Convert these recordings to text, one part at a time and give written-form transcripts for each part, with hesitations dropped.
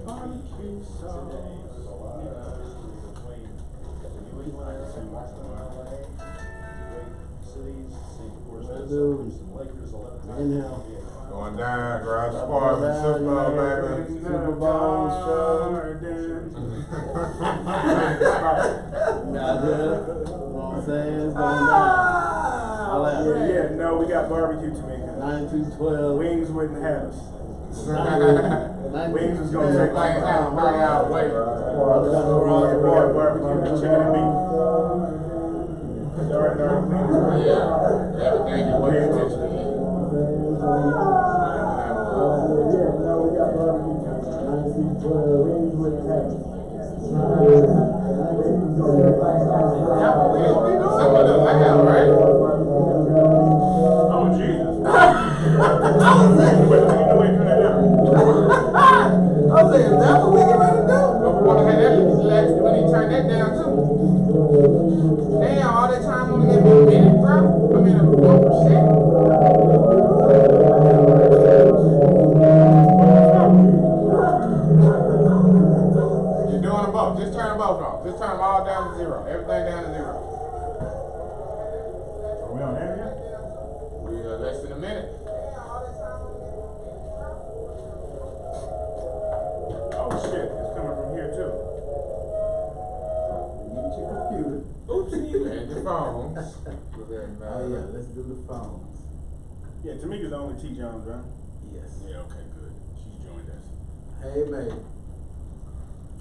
Barbecue sauce. Inhale. Going down, garage apartment, Super Bowl, baby. Super Bowl show. Got it. You know what I'm saying? It's going down. Yeah, no, we got barbecue Tamika. 9212. Wings wouldn't have us. Wings was gonna take like an hour. Wait. Barbecue, chicken and beef. Yeah, everything you pay attention to. Some of them loud, right? Oh, Jesus. I was saying, that's what we get ready to do. But we want to have that, we need to turn that down too. Damn, all that time only gave me a minute, bro. I mean, 1%. You're doing them both. Just turn them both off. Just turn them all down to 0. Everything down to 0. Are we on air yet? We are less than a minute. Oh shit, it's coming from here too. Use your computer. Oopsie. And your phones. Oh yeah, let's do the phones. Yeah, Tamika's the only T. Jones, right? Yes. Yeah, okay, good. She's joined us. Hey, baby.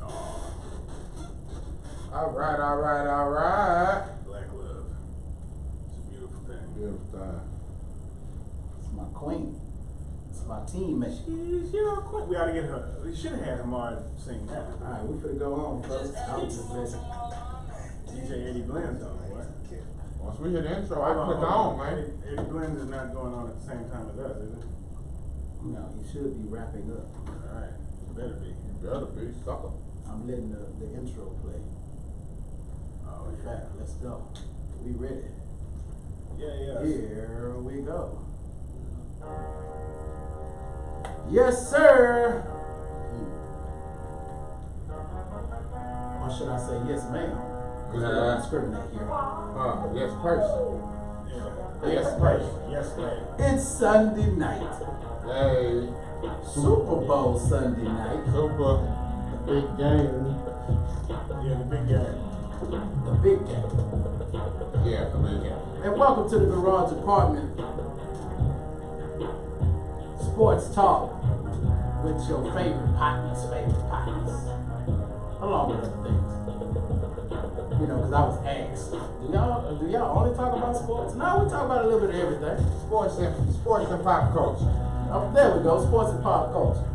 Oh, All right. black love. It's a beautiful thing. Beautiful time. It's my queen. It's my teammate. She's, you know, quick. We ought to get her. We should have had Hamar sing that. Alright, we finna go on, folks. I was just listening. DJ Eddie Blends on, what? Once we hit the intro, I click on, man. Eddie Blends is not going on at the same time as us, is it? No, you should be wrapping up. Alright, better be. You better be, sucker. I'm letting the intro play. Oh, In fact, let's go. We ready. Yeah. Here we go. Yes, sir. Or should I say yes, ma'am? Because we don't discriminate here. Yes, person. Yeah. Yes, person. Yes, ma'am. It's Sunday night. Hey. Super Bowl Sunday night. Super. Big game. Yeah, the big guy. The big game. Yeah, the big game. And welcome to the Garage Apartment. Sports talk with your favorite partners. Along with other things. You know, because I was asked, do y'all only talk about sports? No, we talk about a little bit of everything. Sports and pop culture. Oh, there we go, sports and pop culture.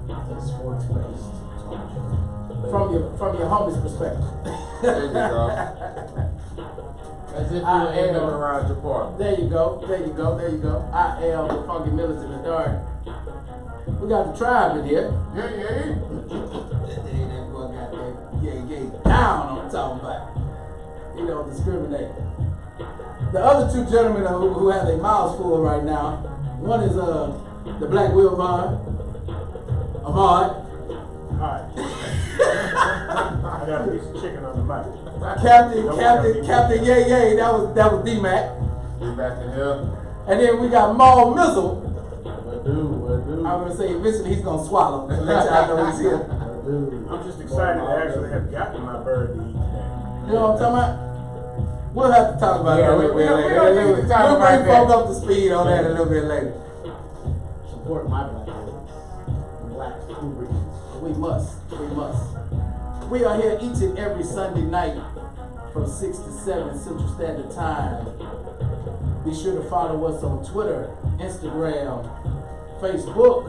Sports based. From your homie's perspective. There you go. As if you were in the garage apartment. There you go. I am the Funky Millers in the dark. We got the tribe in here. Yeah. That boy got that yeah down on talking about. He don't discriminate. The other two gentlemen who have their mouths full right now, one is the Black Will Bond, Ahmad. Alright. I got a piece of chicken on the mic. Captain Yay, that was D-Mac. Be back in here. And then we got Maul Mizzle. What do? I'm gonna say eventually he's gonna swallow. To let y'all know he's here. I'm just excited to actually have gotten my bird to eat today. You know what I'm talking about? We'll have to talk about that a little bit later. we need to talk We'll about bring that. folk up to speed on that a little bit later. Support my black people. We must. We are here each and every Sunday night from 6 to 7 Central Standard Time. Be sure to follow us on Twitter, Instagram, Facebook.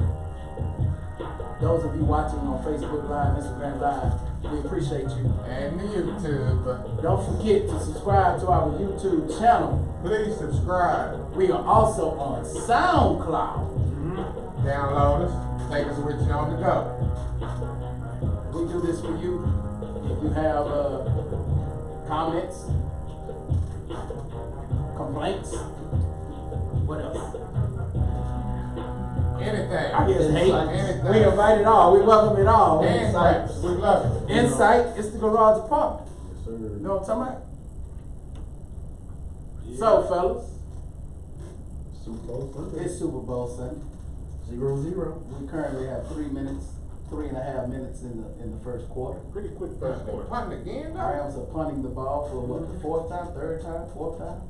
Those of you watching on Facebook Live, Instagram Live, we appreciate you. And YouTube. Don't forget to subscribe to our YouTube channel. Please subscribe. We are also on SoundCloud. Download us. Take us with you on the go. We do this for you. If you have comments, complaints, what else? Anything. I guess hate. Anything. We invite it all. We welcome it all. And slaps. We love it. Insight. It's the garage apartment. Yes, sir. You know what I'm talking about? So, fellas, Super Bowl Sunday. it's Super Bowl Sunday. 0-0. We currently have 3.5 minutes in the first quarter. Pretty quick first They quarter. punting again, though? Rams are punting the ball for what, the fourth time, third time, fourth time?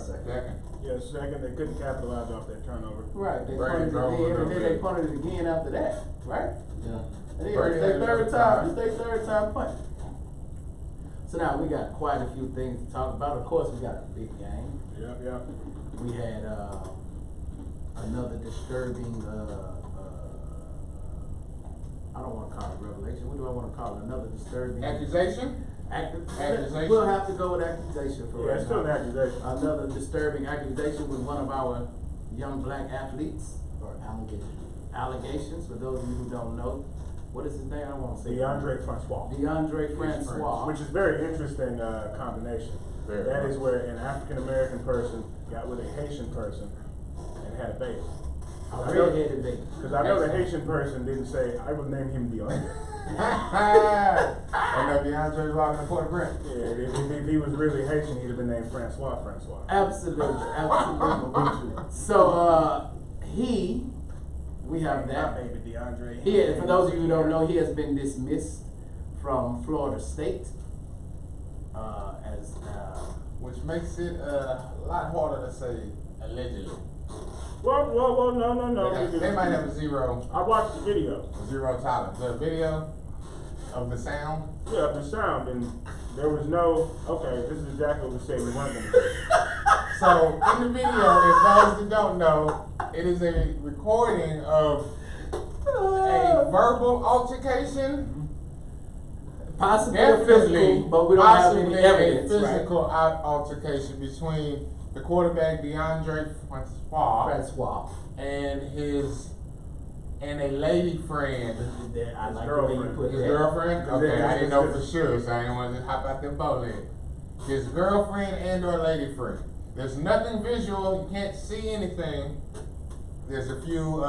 Second. Yeah, second, they couldn't capitalize off that turnover. Right, they Brady punted it drove a again, little and then they bit. punted it again after that, right? Yeah. And then Brady it's had their third another time, time. it's their third time punt. So now we got quite a few things to talk about. Of course, we got the big game. Yep. We had another disturbing, I don't want to call it revelation. What do I want to call it? Another disturbing Accusation? Accusation. We'll have to go with accusation for Yeah, right it's still an now. accusation. Another disturbing accusation with one of our young black athletes, or allegations. For those of you who don't know, what is his name? I don't want to say. DeAndre Francois. DeAndre Francois. Which is a very interesting combination. Very That much. is where an African American person got with a Haitian person and had a baby. A redheaded baby. Because I know the Haitian person didn't say, I would name him DeAndre. I know DeAndre's walking the Port of Brent. Yeah, if he was really Haitian, he'd have been named Francois. Absolutely. So we have That that. baby DeAndre. He, for those of you who don't know, he has been dismissed from Florida State as Which makes it a lot harder to say allegedly. Well, no. They might have a zero I watched the video. tolerance. The video of the sound. Yeah, the sound, and there was no, okay, this is exactly what we say we weren't going to do. So in the video, if those that don't know, it is a recording of a verbal altercation. possibly a physical, but we don't have any possibly evidence, a right? physical altercation between the quarterback DeAndre Francois and a lady friend. I like the way you put His that. girlfriend? Okay, Yeah, I didn't know for it's- sure, so I didn't want to hop out them bow legs. His girlfriend and or lady friend. There's nothing visual, you can't see anything. There's a few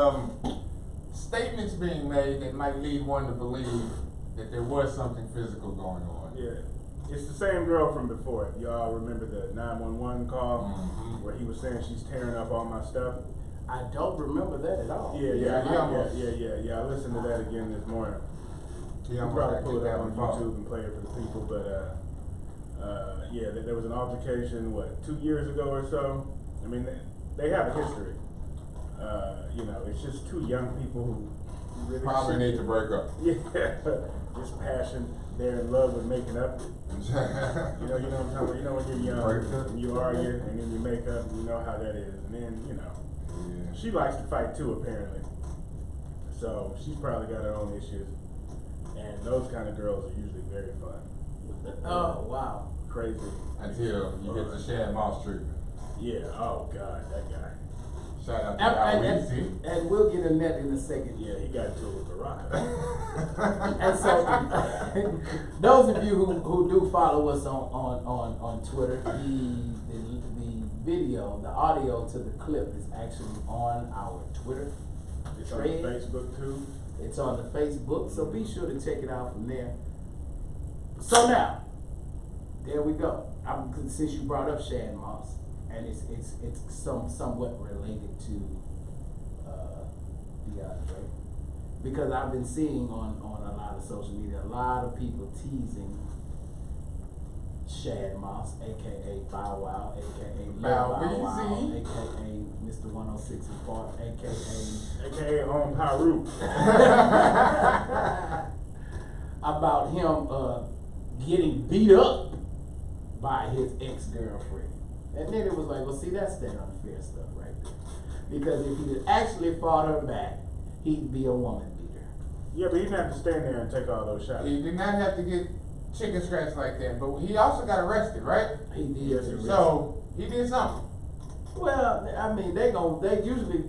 statements being made that might lead one to believe that there was something physical going on. Yeah, it's the same girl from before. Y'all remember the 911 call Mhm. where he was saying she's tearing up all my stuff? I don't remember that at all. Yeah. almost- I listened to that again this morning. He I'll almost probably got pull kicked it out up on of the phone. YouTube and play it for the people, but yeah, there was an altercation, 2 years ago or so? I mean, they have a history. You know, it's just two young people who really Probably need to break up. Yeah, just passion. They're in love with making up. You know what I'm talking about? You know when you're young Break up. and you argue and then you make up, you know how that is. And then, you know, Yeah. she likes to fight too, apparently. So she's probably got her own issues. And those kind of girls are usually very fun. Oh, wow. Crazy. Until you get the Shad Moss treatment. Yeah, oh God, that guy. Shout out to y'all, Weezy. And we'll get in that in a second. Yeah, he got into it with Baraka. And so, those of you who do follow us on Twitter, the video, the audio to the clip is actually on our Twitter. It's on Thread. Facebook too. It's on the Facebook, so be sure to check it out from there. So now, there we go. Since you brought up Shad Moss, and it's somewhat related to DeAndre, because I've been seeing on a lot of social media a lot of people teasing Shad Moss, aka Bow Wow, aka Lil Bow Bow Wow, Weezy. aka Mr. 106 and Park, aka AKA on Paru. about him getting beat up by his ex-girlfriend. And then it was like, well, see, that's that unfair stuff right there. Because if he had actually fought her back, he'd be a woman beater. Yeah, but he didn't have to stand there and take all those shots. He did not have to get chicken scratch like that, but he also got arrested, right? He did. Yes, he was. So he did something. Well, I mean, they usually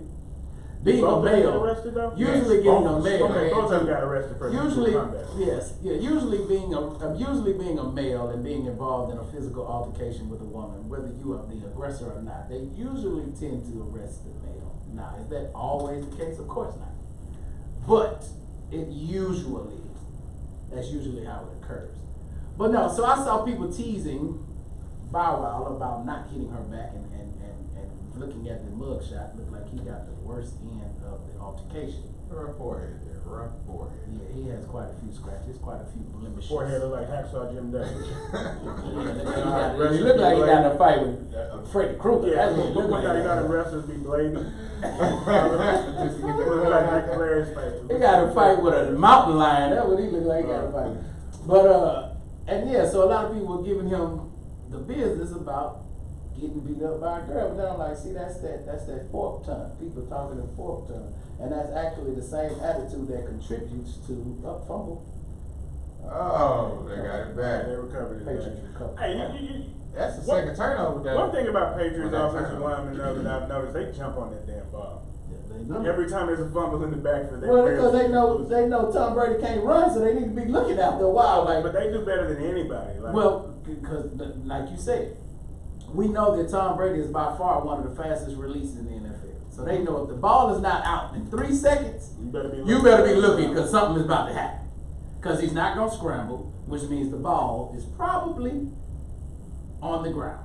being a Both of them get male. arrested though? Usually Yes, getting both. a male. Okay, both of them got arrested for Usually, physical combat. yes, yeah. Usually being a male and being involved in a physical altercation with a woman, whether you are the aggressor or not, they usually tend to arrest the male. Now, is that always the case? Of course not. But that's usually how it occurs. But no, so I saw people teasing Bow Wow about not hitting her back and looking at the mugshot, looked like he got the worst end of the altercation. Rough forehead there, rough forehead. Yeah, he has quite a few scratches, quite a few blemishes. Forehead look like Hacksaw Jim Duggan. He looked like he got in a fight with Freddy Krueger. Yeah, That's what he look looked like like. you got a wrestlers be blading. Look like Ric Flair's face. He got a fight with a mountain lion. That's what he looked like. He got a fight. But and yeah, so a lot of people were giving him the business about getting beat up by a girl. But then I'm like, see, that's that fork tongue. People talking in fork tongue, and that's actually the same attitude that contributes to a fumble. Oh, they got it back. They recovered it. Patriots recovered. Hey, That's the second turnover. Though. one thing about Patriots Well, that offensive turnover. linemen though that I've noticed, they jump on that damn ball. Yeah, they know. Every time there's a fumble in the backfield, they Well, rarely because lose. they know Tom Brady can't run, so they need to be looking after a while. Like, But they do better than anybody. Like, well, because like you said, we know that Tom Brady is by far one of the fastest releases in the NFL. So they know if the ball is not out in 3 seconds, you better be looking because something is about to happen. Because he's not going to scramble, which means the ball is probably on the ground.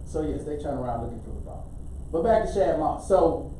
So yes, they turn around looking for the ball. But back to Shad Moss. So,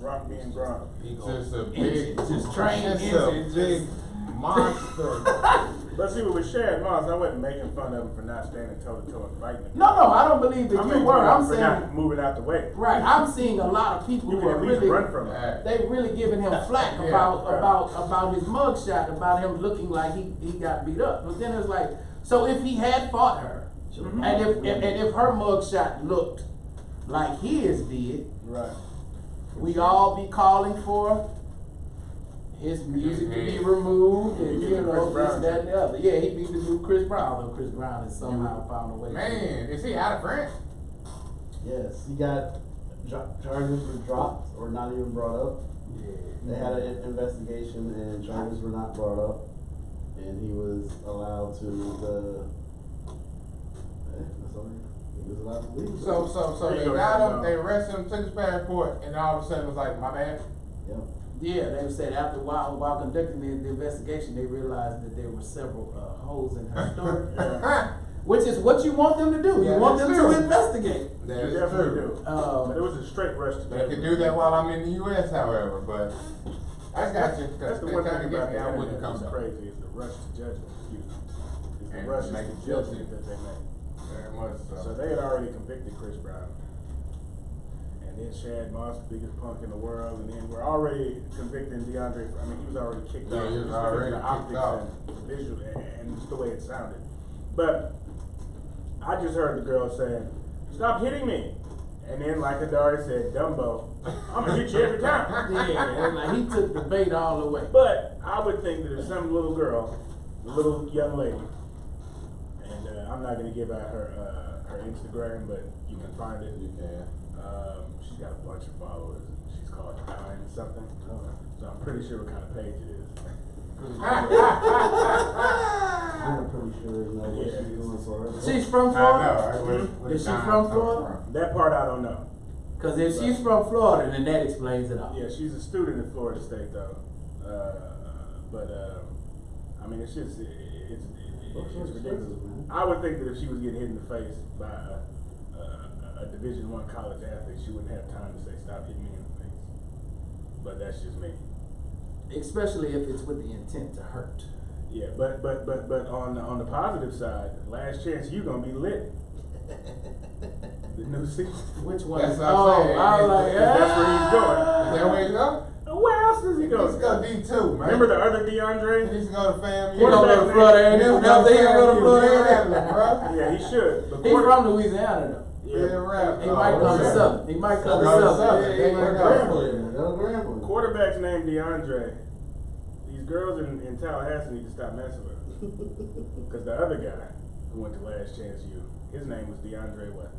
Gronk being Gronk. It's just a Engine, big, just train it's engine, a just- big monster. Let's see, with Shad Moss, I wasn't making fun of him for not standing toe to toe and fighting him. no, I don't believe that I'm you making were. fun of I'm him for saying, not moving out the way. right, I'm seeing a lot of people You who can are at least really, run from him. they really giving him flack Yeah, about his mugshot, about him looking like he got beat up. But then it's like, so if he had fought her, and if her mugshot looked like his did, Right. we all be calling for his music to be removed and He you beat know Chris this, Brown. that, and the other. Yeah, he beat the new Chris Brown, though Chris Brown has somehow found a way. Man, is he out of France? Yes, he got charges were dropped or not even brought up. They had an investigation and charges were not brought up, and he was allowed to that's all he was allowed to leave. So There they you go, got now. him, they arrested him, took his passport, and all of a sudden it was like, my bad. Yep. Yeah, they said after while conducting the investigation, they realized that there were several holes in her story, which is what you want them to do. You That want is them true. to investigate. That You is definitely true. do. But it was a straight rush to They could do that while I'm in the U.S., however, but I got you. That's the They one tried thing to about get me, the I wouldn't internet come that's though. crazy is the rush to judgment. Excuse me. It's the And rush to make it judgment guilty. that they make. Very much So so. they had already convicted Chris Brown. And then Shad Moss, the biggest punk in the world, and then we're already convicting DeAndre. I mean, he was already kicked Yeah, off. he was just because of already the kicked optics off. and the visual and just the way it sounded. But I just heard the girl saying, "Stop hitting me." And then, like Adari said, Dumbo, I'm gonna hit you every time. Yeah, like he took the bait all the way. But I would think that if some little girl, a little young lady, and I'm not gonna give out her Instagram, but you can find it. You can. She's got a bunch of followers. She's called Dime something. So I'm pretty sure what kind of page it is. I'm pretty sure you know what Yeah. she's doing for her. She's from I Florida. know, right? Where Is she Don from come Florida? That part I don't know. Because if she's from Florida, then that explains it all. Yeah, she's a student at Florida State though. I mean, it's just it's ridiculous. Man. I would think that if she was getting hit in the face by a Division I college athlete, she wouldn't have time to say, "Stop hitting me in the face." But that's just me. Especially if it's with the intent to hurt. Yeah, but on the positive side, Last Chance You gonna be lit. The new season. Which one? That's is- what I'm oh, saying. I was like, That's where he's going. Is that where he's going? Where else does he go? Let's go D2, man. Remember the other He DeAndre? needs to go to FAMU. He gonna go to Florida A&M. He needs to Now, he gonna go to FAMU, Florida Maryland, bro. Yeah, he should. But He's from Louisiana though. Yeah, right. He might come to Southern. He might come to Go to Southern. Southern. Yeah, There he you might go. come. Grambling, go Grambling. quarterback's named DeAndre. These girls in Tallahassee need to stop messing with him. Because the other guy who went to Last Chance U, his name was DeAndre what?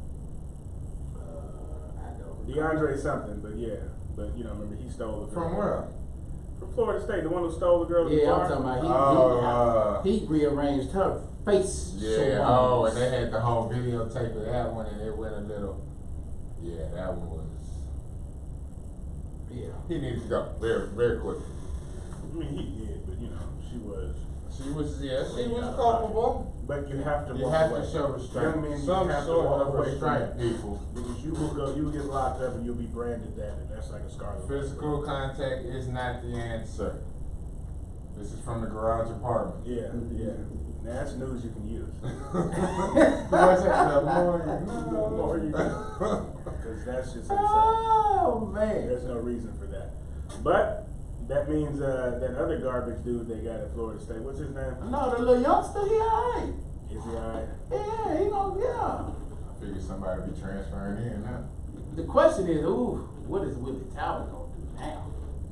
I don't. DeAndre something, but yeah. But you know, remember he stole it From where? From Florida State, the one who stole the girl at the Yeah, bar. I'm talking about he rearranged her face. Yeah, oh, and they had the whole videotape of that one, and it went a little. Yeah, that one was. Yeah. He needed to go very, very quickly. I mean, he did, but you know, she was culpable. But you have to You walk have away. to show restraint. Young men, Some you have to sort walk of away from restraint, that. people. Because you will go, you will get locked up and you'll be branded that, and that's like a scarlet. Physical contact is not the answer. This is from the garage apartment. Yeah, yeah. Now that's news you can use. The more you know. Because that's just insane. Oh man. There's no reason for that. But that means that other garbage dude they got at Florida State, what's his name? No, the little youngster, he alright. Is he alright? Yeah, he gonna, yeah. I figure somebody be transferring in now. The question is, what is Willie Talbot gonna do now?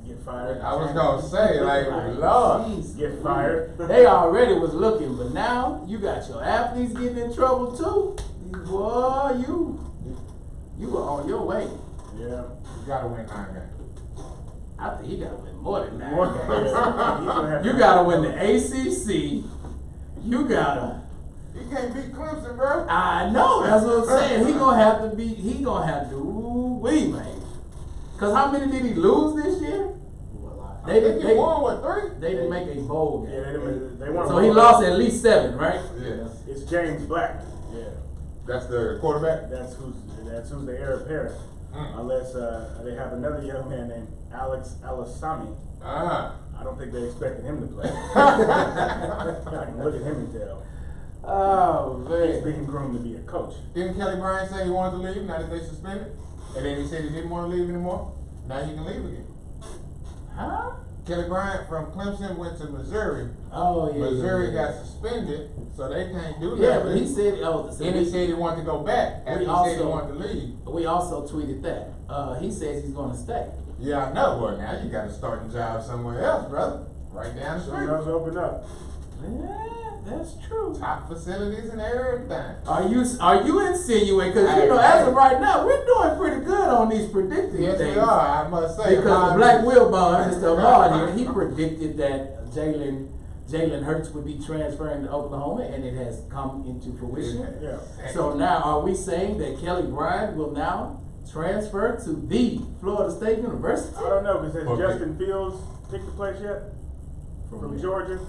Get fired. I was gonna say, like, Lord. Jeez. Get fired. They already was looking, but now you got your athletes getting in trouble too. Boy, you were on your way. Yeah. You gotta win 9 games. I think he gotta win more than that. More than that. He's gonna have You to- gotta win the ACC. You gotta. You can't beat Clemson, bro. I know. That's what I'm saying. He gonna have to. Ooh, wee, man. Cause how many did he lose this year? I think he won, what, 3? They didn't make a bowl game. Yeah, they won. So he lost at least 7, right? Yeah. It's James Black. Yeah. That's the quarterback? That's who's the heir apparent. Unless they have another young man named Alex Alasami. Ah. I don't think they expected him to play. I can look at him and tell. Oh He's man. being groomed to be a coach. Didn't Kelly Bryant say he wanted to leave now that they suspended? And then he said he didn't want to leave anymore? Now he can leave again. Huh? Kelly Bryant from Clemson went to Missouri. Oh yeah. Missouri yeah. got suspended, so they can't do that. Yeah, but he said, Then he said he wanted to go back after he said he wanted to leave. We also tweeted that. He says he's gonna stay. Yeah, I know. Well, now you got a starting job somewhere else, brother. Right down the So street. those open up. Yeah, that's true. Top facilities and everything. Are you insinuating? Because you know, as of right now, we're doing pretty good on these predicting Yes, things. we are. I must say. Because the Black Wilbon, Mr. Ahmad here, he predicted that Jalen Hurts would be transferring to Oklahoma, and it has come into fruition. Yeah. So now, are we saying that Kelly Bryant will now transfer to the Florida State University? I don't know, because has Okay. Justin Fields picked the place yet? From Georgia?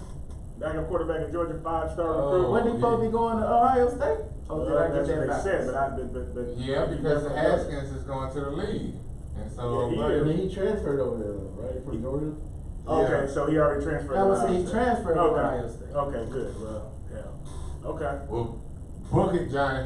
Backup quarterback of Georgia, 5-star recruit. When he supposed to be going to Ohio State? Oh, did I get That's that what they backwards? said, but Yeah, because the Haskins is going to the league. And so, Yeah, I mean, he transferred over there, right, from Georgia? Okay, Yeah. so he already transferred. I to would say Ohio he State. transferred to Okay. Ohio State. Okay, good. Well, yeah. Okay. well, book it, Johnny.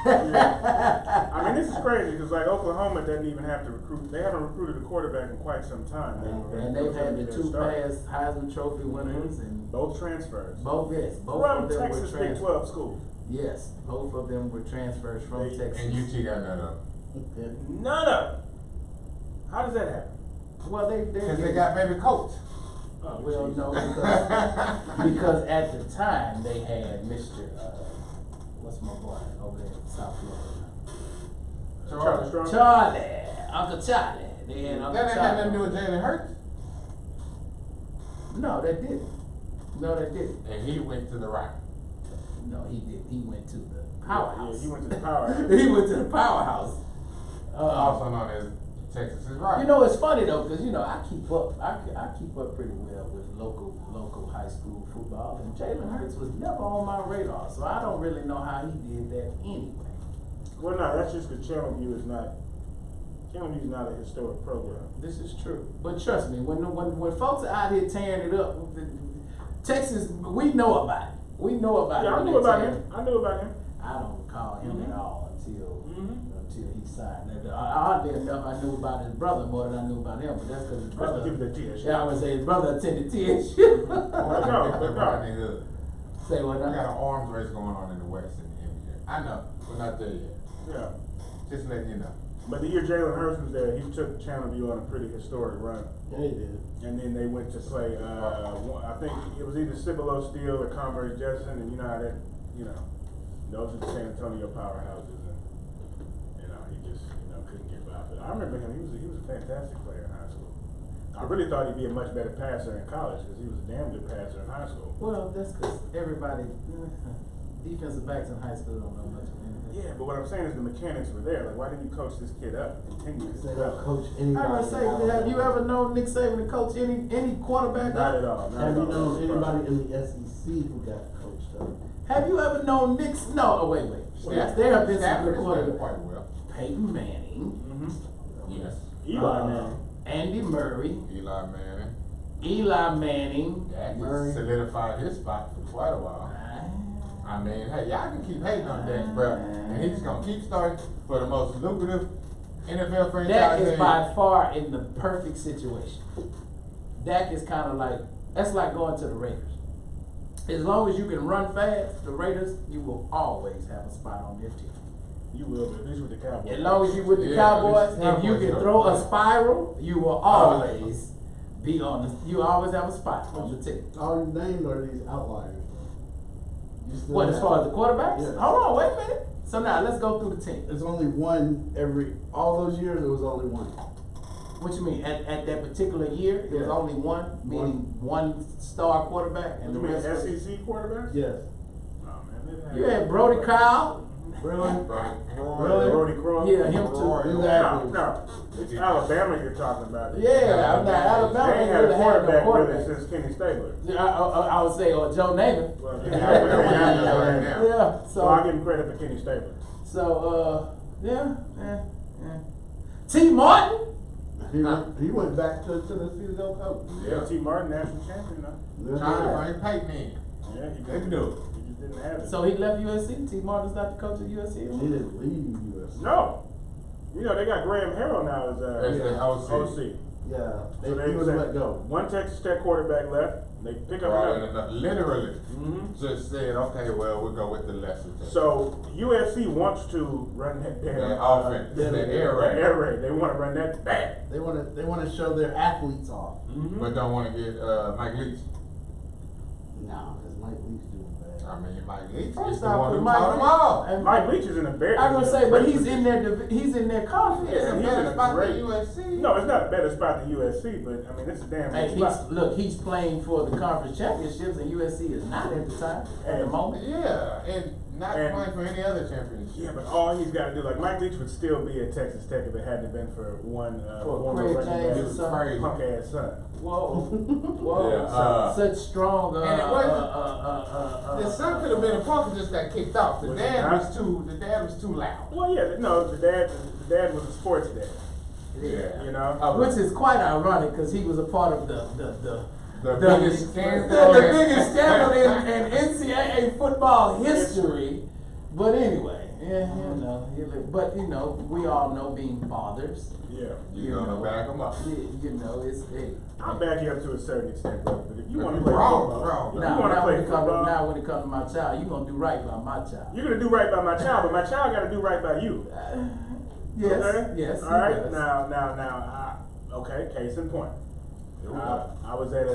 Yeah. I mean, this is crazy because like Oklahoma doesn't even have to recruit. They haven't recruited a quarterback in quite some time. And they've had the 2 past Heisman Trophy winners and both transfers both from of them Texas were Big transfers. 12 school. Yes, both of them were transfers from They- Texas. And UT got none of them. None of them. How does that happen? Well, Because they got baby coats. Oh, well, geez. no, because at the time they had Mr. What's my boy over there in South Florida? Charlie Strong. Charlie, Uncle Charlie. They had Uncle That ain't Charlie. had nothing to do with Jalen Hurts. No, that didn't. No, that didn't. And he went to the Rock. No, he did. He went to the Yeah, powerhouse. he went to the powerhouse. He went to the powerhouse. Also known as Texas's Rock. You know, it's funny though, because you know I keep up pretty well with local high school football, and Jalen Hurts was never on my radar, so I don't really know how he did that anyway. Well, no, that's just because Channel View is not a historic program. This is true, but trust me, when folks are out here tearing it up, Texas, we know about it. We know about it. Yeah, I when knew they about tear him. it. I knew about him. I don't recall him at all until he signed. Oddly enough, I knew about his brother more than I knew about him, but that's because his brother. Give it to TSU. Yeah, I would say his brother attended TSU. Rodney Hood. Say what We got now? an arms race going on in the West in the NBA. I know, we're not there yet. Yeah. Just letting you know. But the year Jalen Hurts was there, he took Channel View on a pretty historic run. Yeah, he did. And then they went to play, I think it was either Cibolo Steel or Converse Jefferson, and you know how that, those are the San Antonio powerhouses, and, he just, couldn't get by. But I remember him, he was a fantastic player in high school. I really thought he'd be a much better passer in college because he was a damn good passer in high school. Well, that's because everybody, defensive backs in high school don't know much of anything. Yeah, but what I'm saying is the mechanics were there. Like, why didn't you coach this kid up and continue to They develop? don't coach I anybody. was gonna say, have you ever known Nick Saban to coach any quarterback? Not at all. Not Have at you all. known anybody in the SEC who got coached up? Have you ever known Nick? No, oh wait. There have been some good Stafford quarterbacks. quite well. Peyton Manning, Mm-hmm. Yes. Eli Manning. Andy Murray, Eli Manning. Eli Manning. Dak Murray. has solidified his spot for quite a while. I mean, hey, y'all can keep hating on Dak, bro, and he's gonna keep starting for the most lucrative NFL franchise. Dak is in- by far in the perfect situation. Dak is kind of like, that's like going to the Raiders. As long as you can run fast, the Raiders, you will always have a spot on their team. You will, but at least with the Cowboys. As long as you with the Yeah, Cowboys, these if you Cowboys can are- throw a spiral, you will always be on the, you always have a spot on the team. All you named are these outliers. You still What, as have- far as the quarterbacks? Yes. Hold on, wait a minute. So now, let's go through the team. There's only one all those years, there was only one. What you mean, at that particular year, there was Yeah. only one, meaning one star quarterback, and You the mean rest was... SEC quarterbacks? Yes. Oh, man, they've You had Brody Kyle. Really? Really? Brody Cross. Yeah, him too. Roy. Exactly. No, it's Alabama you're talking about. Yeah, I'm not, Alabama They ain't ain't had really a had no quarterback really quarterback. since Kenny Stabler. I would say, or Joe Namath. Well, Right now. Yeah, So I'll give him credit for Kenny Stabler. yeah. T. Martin? He went back to Tennessee to go coach. Yeah, T. Martin, national champion now. Trying to bring Peyton in. Yeah, he They did. do. He just didn't have it. So he left USC? T. Martin's not the coach of USC He anymore? didn't leave USC. No. You know, they got Graham Harrell now as As the OC. OC. Yeah, So he was said let go. one Texas Tech quarterback left. They pick up Right, another. and literally Mm-hmm. just said, okay, well, we'll go with the lesser team. So USC wants to run that damn That offense, that air raid. air raid. They want to run that back. They want to show their athletes off. Mm-hmm. But don't want to get Mike Leach. No, because Mike Leach doing bad. I mean, Mike Leach is First the off, one who Mike taught them Leach- all. and Mike Leach is in a very. I was gonna say, but he's great in their conference. Yeah, he's he's in in a a spot great- at USC. No, it's not a better spot than USC, but I mean it's a damn Hey, good spot. he's playing for the conference championships, and USC is not at the time, at the moment. Yeah, and not And- playing for any other championship. Yeah, but all he's got to do, like Mike Leach would still be at Texas Tech if it hadn't been for one former Craig running James' back, It's son. crazy. punk ass son. Whoa, Yeah, such strong. and it wasn't- The son could have been a punk and just got kicked off. The Was dad he not? was too loud. Well, yeah, no, the dad was a sports dad. Yeah. You know? Which is quite ironic because he was a part of the biggest scandal. the biggest scandal in NCAA football history. But anyway, yeah, but we all know being fathers. Yeah. You're gonna back him up. It's I'll back you up to a certain extent, brother. But if you want to You're play wrong, football, wrong. if you Now, want to now play when it comes football, now when it comes to my child, you're gonna do right by my child. you're gonna do right by my child, but my child got to do right by you. Yes, Okay? yes. All he right. does. Now. Okay. Case in point. I was at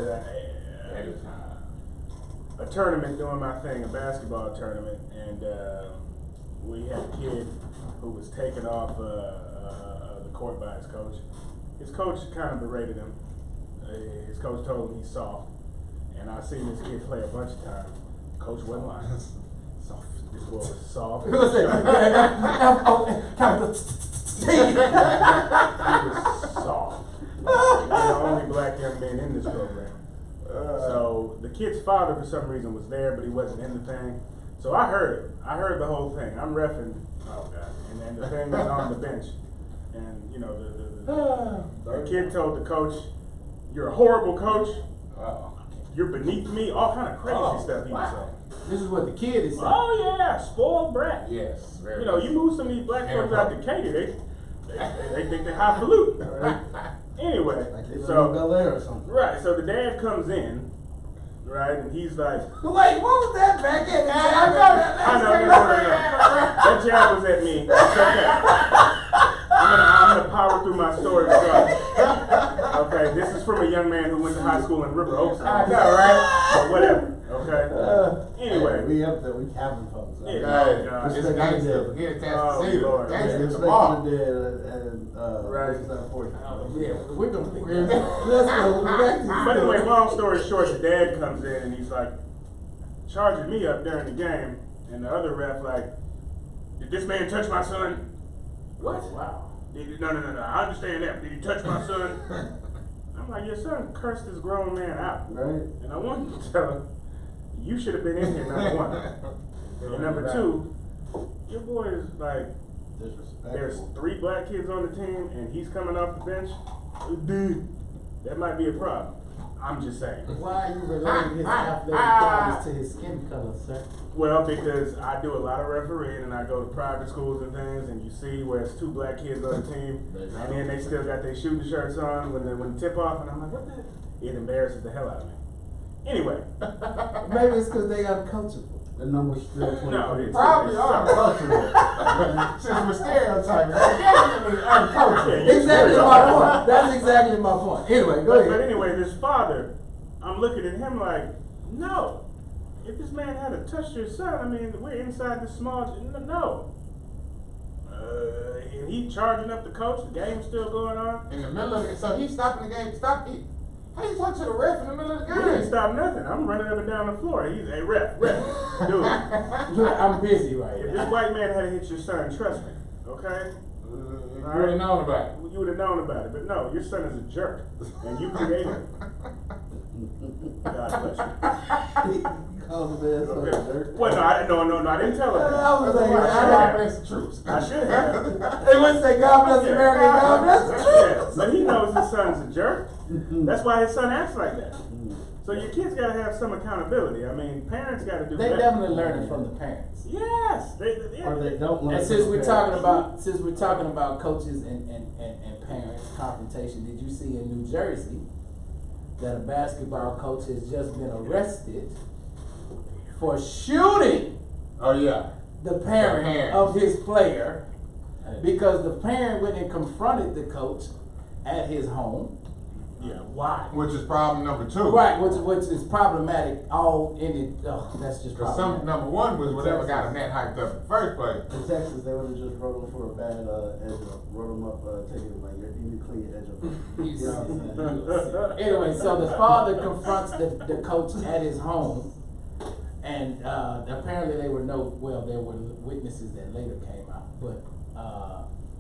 a tournament doing my thing, a basketball tournament, and we had a kid who was taken off the court by his coach. His coach kind of berated him. His coach told him he's soft, and I've seen this kid play a bunch of times. Coach wasn't lying. Soft. This boy was soft. He was soft. He's the only black young man in this program. So the kid's father, for some reason, was there, but he wasn't in the thing. So I heard it. I heard the whole thing. I'm reffing. Oh God! And the thing was on the bench, and the kid told the coach, "You're a horrible coach. You're beneath me." All kind of crazy stuff he was saying. This is what the kid is saying. Oh yeah, spoiled brat. Yes, very You know, you move some of these black folks out to Katy, they think they're highfalutin. Right? Anyway, Like they live in so Bel Air or something. right, so the dad comes in, right, and he's like, Wait, what was that back in? I know. That jab was at me. It's okay. I'm gonna power through my story regardless. Okay, this is from a young man who went to high school in River Oaks. I know, right? But whatever. Okay. Anyway, We up there. We having folks. Yeah. Hey, God. it's Respect gangster. the Forget it, Oh, that's the Lord. Gangster Respect the bar. to the dead and Right. what's that for? Yeah, we're gonna pick We're- that. Let's go back to But anyway, long story short, the dad comes in and he's like charging me up during the game, and the other ref like, did this man touch my son? What? Wow. No. I understand that. Did he touch my son? I'm like, your son cursed this grown man out, Right? and I wanted to tell him, you should have been in here, number one. And number two, your boy is like, there's Disrespectful. 3 black kids on the team, and he's coming off the bench. Dude, that might be a problem. I'm just saying. Why are you relating his athletic qualities to his skin color, sir? Well, because I do a lot of refereeing, and I go to private schools and things, and you see where it's 2 black kids on the team, and then they still got their shooting shirts on when the tip off, and I'm like, what the? It embarrasses the hell out of me. Anyway, Maybe it's because they uncoachable. The number's still 23. no, it's Probably it's are. something. Since we're stereotyping, definitely uncultured. Yeah, Exactly my point. That's exactly my point. Anyway, go But ahead. anyway, this father, I'm looking at him like, no. If this man had touched your son, I mean, we're inside this small. No. And he charging up the coach. The game's still going on. In the middle of it, so he's stopping the game. How you talk to the ref in the middle of the We didn't game? stop nothing. I'm running up and down the floor. He's a ref, dude. I'm busy right If now. this white man had hit your son, trust me, okay? You already known about it. You would have known about it. But no, your son is a jerk, and you created him. God bless you. Call the man so Okay. dirt. Well, no, I didn't tell him. I was like, God bless the troops. I should have. they wouldn't say God bless America, God bless the Yeah, troops. but he knows his son's a jerk. That's why his son acts like that. So your kids gotta have some accountability. I mean, parents gotta do They better. definitely learn it from the parents. Yes. Or they don't learn. And since from we're parents. talking about coaches and parents confrontation, did you see in New Jersey that a basketball coach has just been arrested for shooting Oh yeah. the parent parent. of his player because the parent went and confronted the coach at his home. Yeah. Why? Which is problem number 2. Right, which is problematic all in it. Oh, that's just Because problematic. number 1 was whatever got him that hyped up in the first place. In Texas, they would have just wrote him for a bad edge up. Wrote him up, taking him like, you need to clean your edge up. You know what I'm saying? Anyway, so the father confronts the coach at his home, and apparently there were witnesses that later came out, but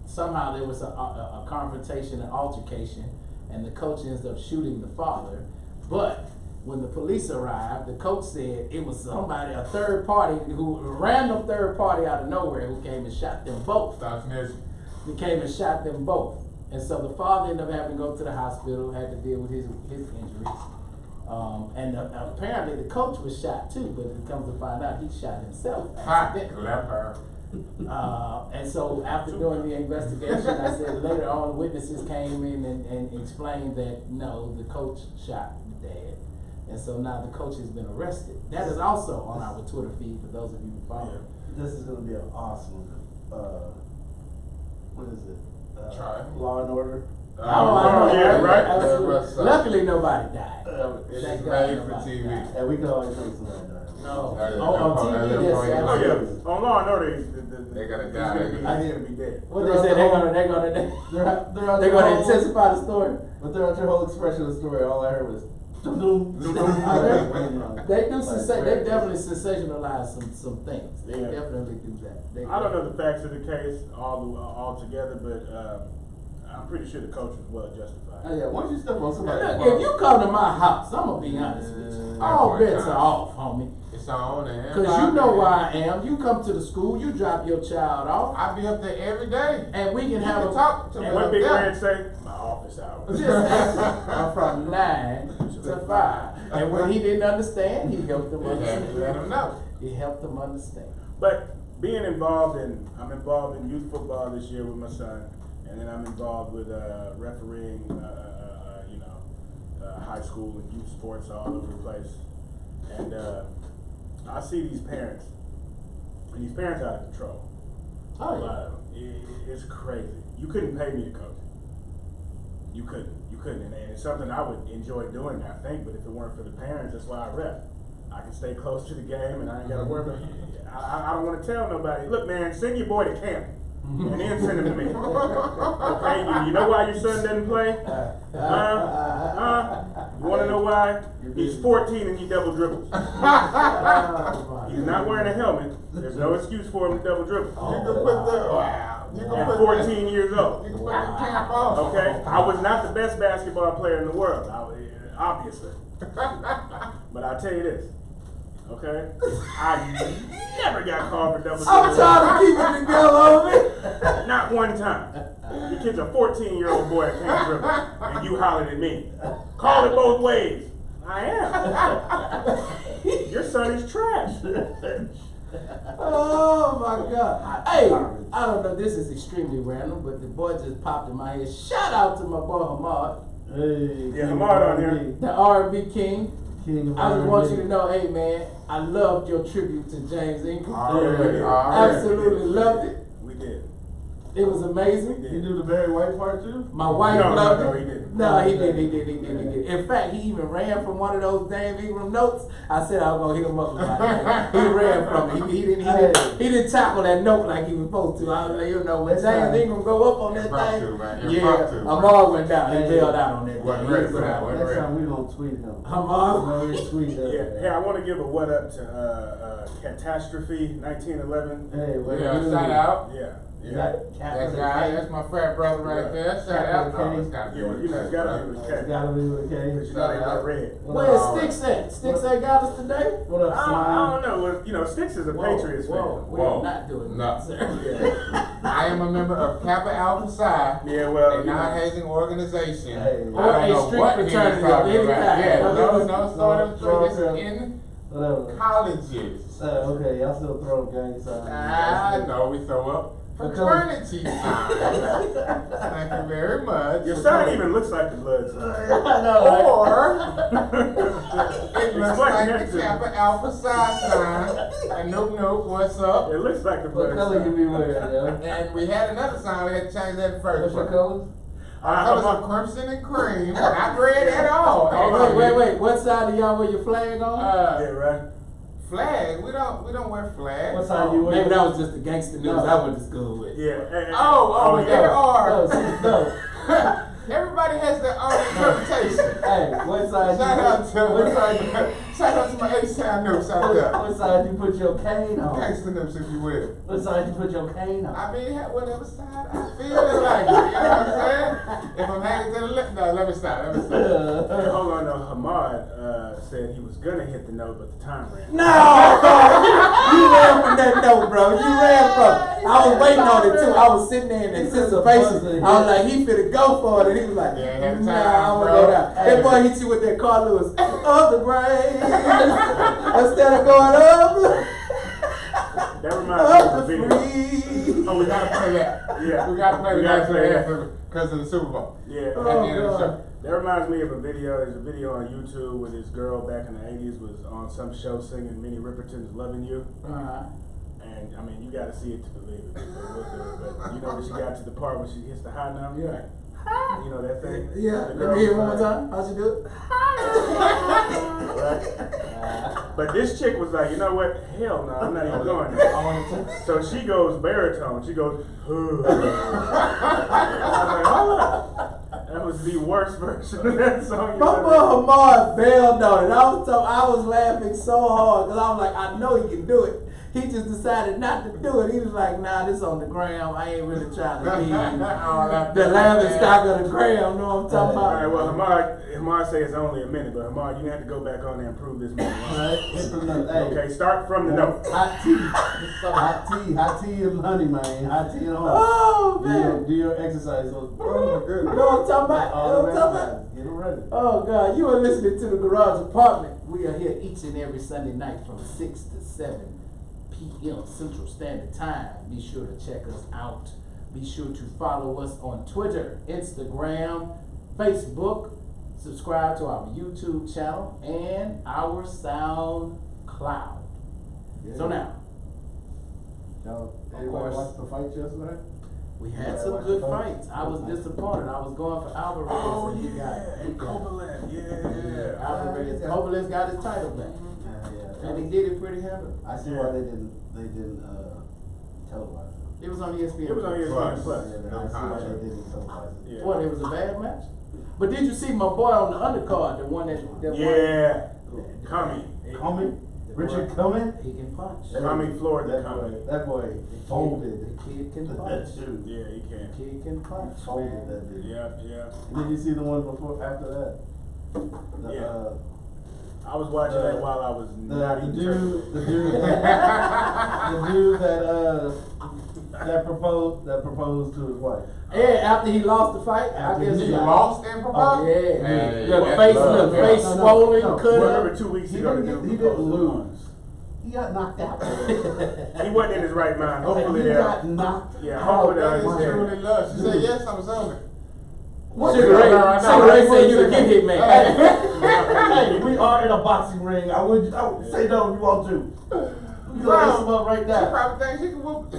somehow there was a confrontation, an altercation, and the coach ends up shooting the father. But when the police arrived, the coach said it was somebody, a random third party out of nowhere who came and shot them both. Stop snitching. He came and shot them both. And so the father ended up having to go to the hospital, had to deal with his injuries. And apparently the coach was shot too, but it comes to find out he shot himself. Hot. accidentally. Left her. And so after doing the investigation, I said later on witnesses came in and explained that no, the coach shot the dad. And so now the coach has been arrested. That is also on our Twitter feed for those of you who follow. This is gonna be an awesome, what is it? Trial. Law and Order. Oh, I know, yeah, right. Absolutely. Luckily nobody died. It's Thank God made for nobody TV. died. And we can always make somebody die. No. That is- On TV, yes, Oh yeah. absolutely. On Law and Order, They gotta he's die. gonna be- I he's hear- gonna be dead. What they say, they're gonna They're out they're their gonna whole- intensify the story. But throughout your whole expression of the story, all I heard was dum dum dum dum. They they definitely sensationalize some things. They Yeah. definitely do that. They I don't know the facts of the case all together, but I'm pretty sure the coach was well justified. Oh yeah, once you step on somebody, Look, if you come to my house, I'm gonna be honest with you. All bets are off, homie. It's on and Cause you know where I am. You come to the school, you drop your child off, I be up there every day. and we can You have can a talk to me And what up Big there. Red say? My office hours. Just ask him. From 9 to 5. And when he didn't understand, he helped them You have to let understand. them know. He helped them understand. But I'm involved in youth football this year with my son, and then I'm involved with refereeing, high school and youth sports all over the place. And I see these parents, and these parents are out of control. A lot of them. It's crazy. You couldn't pay me to coach. You couldn't, and it's something I would enjoy doing, I think. But if it weren't for the parents, that's why I ref. I can stay close to the game, and I ain't gotta worry about. I don't want to tell nobody. Look, man, send your boy to camp, and then send him to me. Okay, you know why your son doesn't play? You want to know why? He's 14 and he double dribbles. He's not wearing a helmet. There's no excuse for him to double dribble. You can put the wow. You can At put 14 years old. You can put the camp on. Okay, I was not the best basketball player in the world, obviously. But I'll tell you this, okay? I never got called for double I'm dribble. trying to keep it together, homie. Not one time. You kid's a 14-year-old boy that can't dribble, and you hollered at me. Call it both ways. I am. Your son is trash. Oh my God. Hey, I don't know, this is extremely random, but the boy just popped in my head. Shout out to my boy Hamad, Hey, Yeah, Hamad on here. the R&B king. King of I just want R&B. you to know, hey man, I loved your tribute to James Ingram. Already. Absolutely loved it. We did. It was amazing. You do the Barry White part too? My wife No, loved no, it. he didn't. No, he did. In fact, he even ran from one of those James Ingram notes. I said I was gonna hit him up about that. He ran from it. He didn't tackle that note like he was supposed to. I was like, you know, when James Ingram go up on that Impromptu, thing, man. yeah, Impromptu. Amar went down. He Hey. bailed out on that. Wasn't thing. ready He for that. was- Next time we don't tweet him. Amar. No, we tweet that. Yeah, hey, I want to give a what up to Catastrophe 1911. Hey, what Yeah, you do? shout out. Yeah, You yeah. got That's capital right. K? That's my frat brother right there. Shout out. Oh, it's gotta be Yeah, with you know, it's gotta be with It's K. gotta be with a K. Because you know they got red. Where's Sticks at? Sticks ain't got us today. What up, I Slime? don't know. Well, you know, Sticks is a Patriots fan. Whoa, we Whoa. are not doing No. that, sir. I am a member of Kappa Alpha Psi, Yeah, well, a you know, non-hazing organization. Hey. I Or don't a know street what he was fraternity of talking any about. kind. Yeah, no No, sort of no, this is no. in Whatever. colleges. Okay, y'all still throw gang signs. I know we throw up fraternity signs. Thank you very much. your son even looks like the blood sign. I know, right? Or it looks Explain like that the to me. Kappa Alpha Psi sign. And nope, what's up? It looks like the What blood color you sign. be wearing, yo? And we had another sign. We had to change that first. What's your colors? Our colors are crimson and cream, not red at all. Oh, wait. What side do y'all wear your flag on? Yeah, right. Flag? We don't wear flags. What side you wear? Maybe that was just the gangster news I went to school with. Yeah. Hey, Oh, there yeah. are. No, see, no. Everybody has their own interpretation. Hey, what side Shout you out what to side shout out to my H-Town notes out there. what side you put your cane on? Gangsta nips, if you will. What side you put your cane on? I mean, whatever side I feel like. You know what I'm saying? If I'm hanging to the left, no, let me stop. Hey, hold on, no. Hamad said he was gonna hit the note, but the time ran. No! You ran from that note, bro. You ran from it. I was waiting on it too. I was sitting there in anticipation. I was like, he finna go for it. And he was like, Yeah, had nah, time, I'm gonna bro. go down. That boy hit you with that Carl Lewis. Of the brain. Instead of going up, That reminds me of up a the video. free. Oh, we gotta play that. Yeah. We gotta play We the gotta national play that. anthem because of the Super Bowl. Yeah. At the end of the God. show. That reminds me of a video. There's a video on YouTube where this girl back in the 80s was on some show singing Minnie Riperton's Loving You. And I mean, you gotta see it to believe it. But you know when she got to the part where she hits the high note? Yeah. You know that thing? Yeah, The let girl me hear it was one more like- time. How'd you do it? Right? But this chick was like, you know what? Hell no, I'm not even going there. So she goes baritone. She goes, I was like, hold up. That was the worst version of that song. you My ever boy Hamad bailed on it. I was laughing so hard because I was like, I know he can do it. He just decided not to do it. He was like, nah, this on the gram. I ain't really trying to be the laughing stock of the gram. Know what I'm talking All right, about? well, Hamad says it's only a minute, but Hamad, you have to go back on there and prove this man wrong. Alright, hit the note. Hey. Okay, start from the note. Hot tea. Hot tea and honey, man. Hot tea and honey. Oh, man. Do your exercise. So, You know what I'm talking about? all You know the what I'm talking about? exercises. Get them ready. Oh, God. You are listening to The Garage Apartment. We are here each and every Sunday night from 6 to 7 p.m. Central Standard Time. Be sure to check us out. Be sure to follow us on Twitter, Instagram, Facebook. Subscribe to our YouTube channel and our SoundCloud. So now, Y'all, Of anybody course. watch the fight yesterday? we had Yeah, some watch good the fight. fights. I was disappointed. I was going for Alvarez Oh, and he yeah, got and Kovalev, yeah. Alvarez. Kovalev got his title back. Yeah. And he did it pretty heavily. I see why they didn't televise it. It was on ESPN. It was on ESPN Plus. Yeah, but I see why they didn't televise it. Yeah. What, it was a bad match? But did you see my boy on the undercard, the one that Yeah. Comey. Comey? Richard Comey? He can punch. Comey floored the That Comey. boy, that boy folded. The kid can That punch. dude. Yeah, he The can. kid can punch. Folded Man. that dude. Yeah. Did you see the one before, after that? The, Yeah. I was watching that while I was not the eating dude, turkey. the dude that proposed to his wife. Yeah, after he lost the fight, I After guess he He like- lost and proposed? Oh, yeah. Hey, Look, that's face, love. look, Yeah. face No, swollen, no. cut Remember up. 2 weeks He ago, the didn't, dude he didn't proposed lose. He got knocked out. He wasn't in his right mind. Hopefully he they'll. got knocked Yeah, out. hopefully That they'll is understand. truly love. She said, yes, I'm zoning. Sugar Ray said you the get hit man. Hey, we are in a boxing ring. I would say no if you want to. You gonna mess him up right She now. probably thinks she can whoop.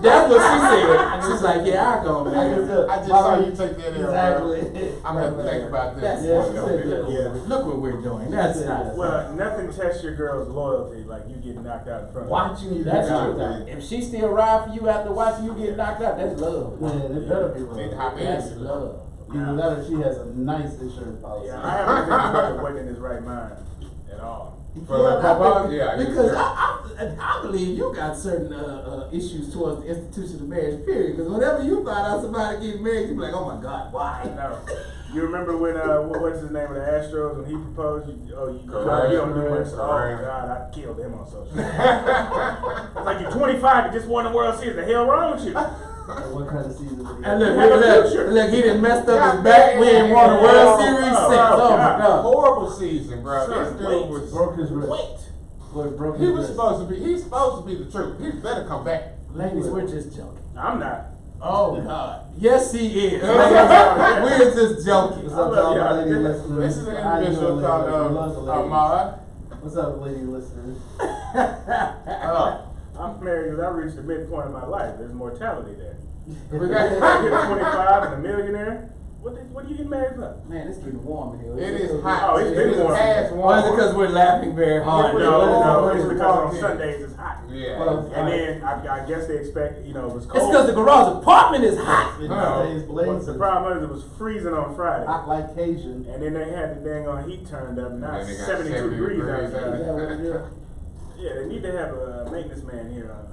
That's what she said. She's like, yeah, I'll go, man. I just saw you take that in, bro. Exactly. I'm gonna have to think about this. That's Yeah, what she said look, that. Yeah. look what we're doing. That's said not. that. Well, nothing tests your girl's loyalty like you get knocked out in front of her. Watching you That's get knocked true. out. If she still ride for you after watching you get knocked out, that's love. Man, it better be Need to love. hop in. That's love. Either that or she has a nice insurance policy. Yeah, I haven't think about wasn't in his right mind at all. For the proposal? Yeah, Because sure. I believe you got certain issues towards the institution of marriage, period. Because whenever you find out somebody getting married, you be like, oh my God, why? No. You remember when what's his name of the Astros when he proposed? You don't do much. Oh Correct. God, I killed him on social media. It's like you're 25 and just won the World Series. The hell wrong with you? And what kind of season did he And have? look, he done messed up his back. We ain't won the World Series since. Oh my God. Horrible season, bro. Son, This dude wait. was. Broke his wrist. Wait. Boy, broke his He was wrist. supposed to be. He's supposed to be the truth. He better come back. Ladies, we're just joking. I'm not. Oh God. Yes, he is. We're just joking. What's up, to all the lady listeners? This is an How you individual doing, called ladies? We love the ladies. Amara. What's up, lady listeners? I'm married because I reached the midpoint of my life. There's mortality there. We I get got. 25 and a millionaire. What do you get married for? Man, it's getting warm in here. It is hot. Oh, it's been It is warm. past Or is it because we're laughing very hard? No, it's we because on walked in. Sundays it's hot. Yeah. Well, And then I guess they expect, it was It's cold. because the garage apartment is hot. It Oh. stays But the blazing. problem is it was freezing on Friday. Hot like Cajun. And then they had the dang on heat turned up. Now And it's they got 72 degrees degrees outside. out. Is that what it is? Yeah, they need to have a maintenance man here on.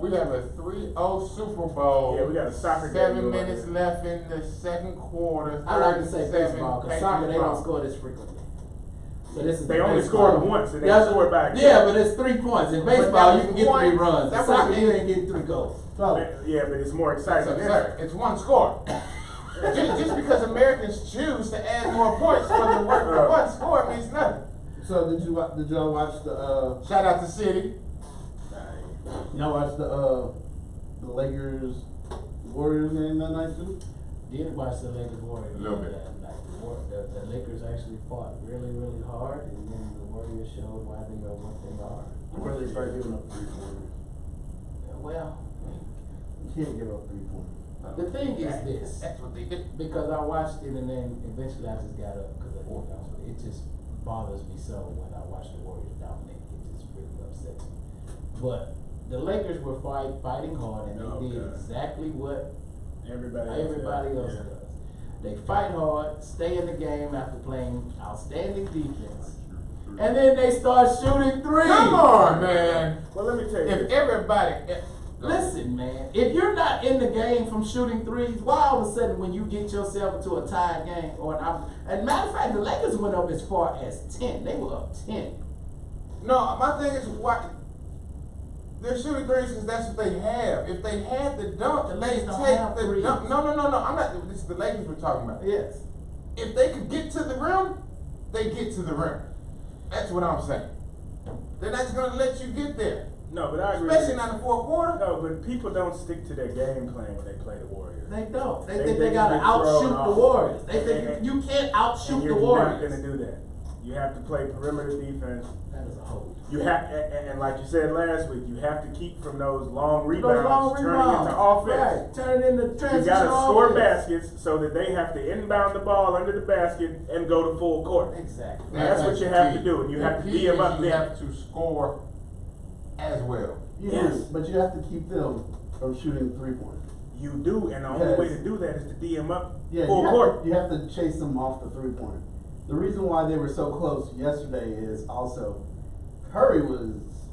We have a 3-0 Super Bowl. Yeah, we got a soccer game 7 going minutes on. left in the second quarter. I like to say 37 baseball because soccer they don't Patriots. score this frequently. So this is They the only baseball. scored once and they Yeah, scored back. Yeah, but it's 3 points. In baseball, that you can get was 3 one- runs. In that was soccer, you one- ain't getting 3 goals. So, Yeah, but it's more That's exciting. than that. absurd. It's one score. just because Americans choose to add more points for the work of one score means nothing. so did y'all watch the Shout out to City. y'all watch the Lakers Warriors game that night too? Did watch the Lakers Warriors. A little bit. The Lakers actually fought really, really hard, and then the Warriors showed why they are what they are. Where they start giving up 3 pointers. Well, You can't give up 3 pointers. the thing is this. That's what they did. Because I watched it and then eventually I just got up because it just bothers me so when I watch the Warriors dominate. It just really upsets me. But the Lakers were fighting hard and they did Okay. exactly what Everybody else yeah. does. They fight hard, stay in the game after playing outstanding defense, and then they start shooting threes. Come on, man. Well, let me tell you. If this. everybody. Listen, man, if you're not in the game from shooting threes, why all of a sudden when you get yourself into a tied game and matter of fact, the Lakers went up as far as 10. They were up 10. No, my thing is why they're shooting threes because that's what they have. If they had the dunk, The they Lakers take don't have the threes. dunk. No. I'm not. This is the Lakers we're talking about. Yes. If they could get to the rim, they get to the rim. That's what I'm saying. They're not just gonna let you get there, No, but I agree. especially not in the fourth quarter. No, but people don't stick to their game plan when they play the Warriors. They don't. They They think they just gotta get thrown outshoot the off. Warriors. They And think you can't And outshoot you're the not Warriors. gonna do that. You have to play perimeter defense. That is a hold. You have, and like you said last week, you have to keep from those long Those rebounds, long turning rebounds. into offense. Right, turn it into transition. You gotta score offense. baskets so that they have to inbound the ball under the basket and go to full court. Exactly. That's what you have to do, and you have to D them up You then. have to score as well. Yes. But you have to keep them from shooting 3-pointers. You do, and the only Yes. way to do that is to D them up Yeah, full court. you have to chase them off the 3-pointer. The reason why they were so close yesterday is also Curry was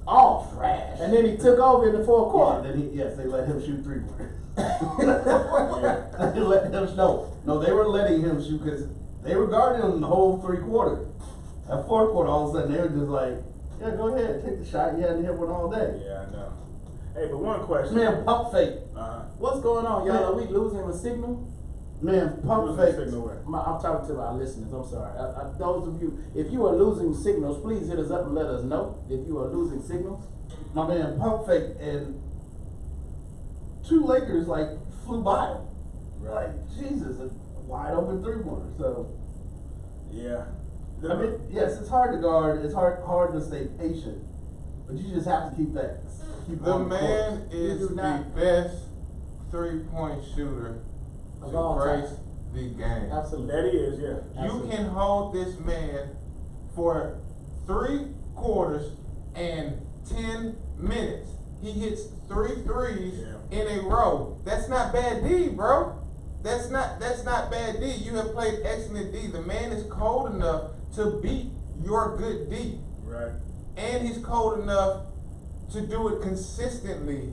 Off. trash. And then he took over in the fourth Yeah, quarter. then yes, they let him shoot 3-pointers. Yeah. They let him no, they were letting him shoot because they were guarding him the whole 3 quarters. At 4th quarter, all of a sudden they were just like, yeah, go ahead, take the shot. You hadn't hit one all day. Yeah, I know. Hey, but one question. Man, pump fake. What's going on, y'all? Are we losing the signal? Man, pump Who's the fake. signal where? I'm talking to our listeners. I'm sorry. Those of you, if you are losing signals, please hit us up and let us know if you are losing signals. My man, pump fake, and 2 Lakers like flew by him. Like Jesus, a wide open 3-pointer. So Yeah. I mean, yes, it's hard to guard. It's hard to stay patient, but you just have to keep that. Keep The on man court. is You the do not- best 3-point shooter Of to all time. grace the game. Absolutely. That is, yeah. You Absolutely. can hold this man for 3 quarters and 10 minutes. He hits 3 threes in a row. That's not bad D, bro. That's not bad D. You have played excellent D. The man is cold enough to beat your good D. Right. And he's cold enough to do it consistently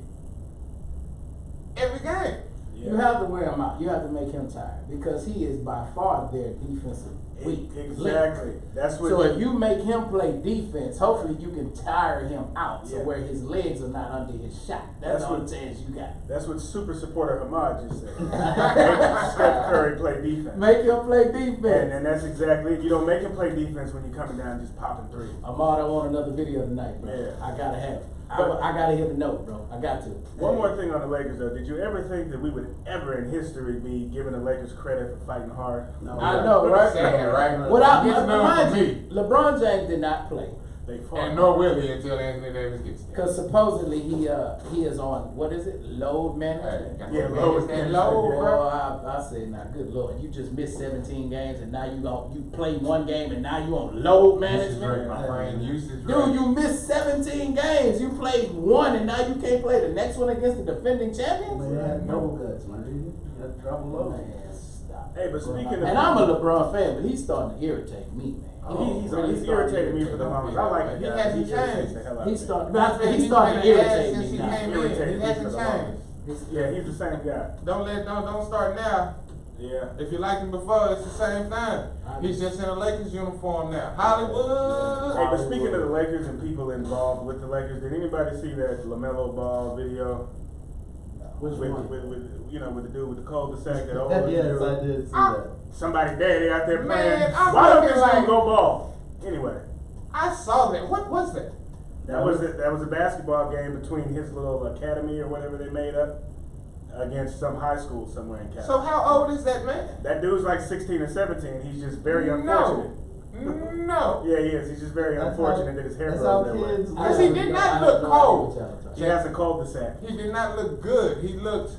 every game. You have to wear him out. You have to make him tired because he is by far their defensive weak Exactly. link. That's what. So if you make him play defense, hopefully you can tire him out Yeah. to where his legs are not under his shot. That's That's the only what- chance you got. That's what super supporter Hamad just said. Make Steph Curry play defense. Make him play defense. And that's exactly it. You don't make him play defense when you're coming down just popping threes. Ahmad, I want another video tonight, bro. Yeah. I gotta have it. But- I gotta hear the note, bro. I got to. One more thing on the Lakers though. Did you ever think that we would ever in history be giving the Lakers credit for fighting hard? No, I know, right? Sad, right? Without It's none mind for you, me. LeBron James did not play. They fought. And nor will he until Anthony Davis gets there. Cause supposedly he is on, what is it, load management? Hey, Yeah, man, load it's that management, low, yeah. bro. I said, now, good lord, you just missed 17 games and now you play one game and now you on load Usage rate, management? my friend. Usage Dude, rate. you missed 17 games. You played one and now you can't play the next one against the defending champions? Man, had double guts, man. You had to drop a low. Man, stop. Hey, but speaking of- And I'm a LeBron fan, but he's starting to irritate me, man. He's really he's starting to irritated me for irritate the me. longest. I like the He guy. hasn't irritates changed. the hell out He's of me. starting, But I he's think starting to been bad irritate since me he now. came in. Irritated He me for hasn't the changed. longest. Yeah, he's the same guy. Don't start now. Yeah. If you liked him before, it's the same thing. He's just in a Lakers uniform now. Hollywood. Hey, but speaking of the Lakers and people involved with the Lakers, did anybody see that LaMelo Ball video? Which with, one? with the dude with the cul-de-sac that old Yes, dude. I did see that. Somebody daddy out there playing. Man, I'm Why don't looking this dude like- go ball? Anyway, I saw that. What was that? that was a basketball game between his little academy or whatever they made up against some high school somewhere in California. So how old is that man? That dude's like 16 or 17. He's just very unfortunate. No. Yeah, he is. He's just very That's unfortunate how- that his hair that's grows how that way. kids Because he did not look cold. He has a cul-de-sac. He did not look good. He looked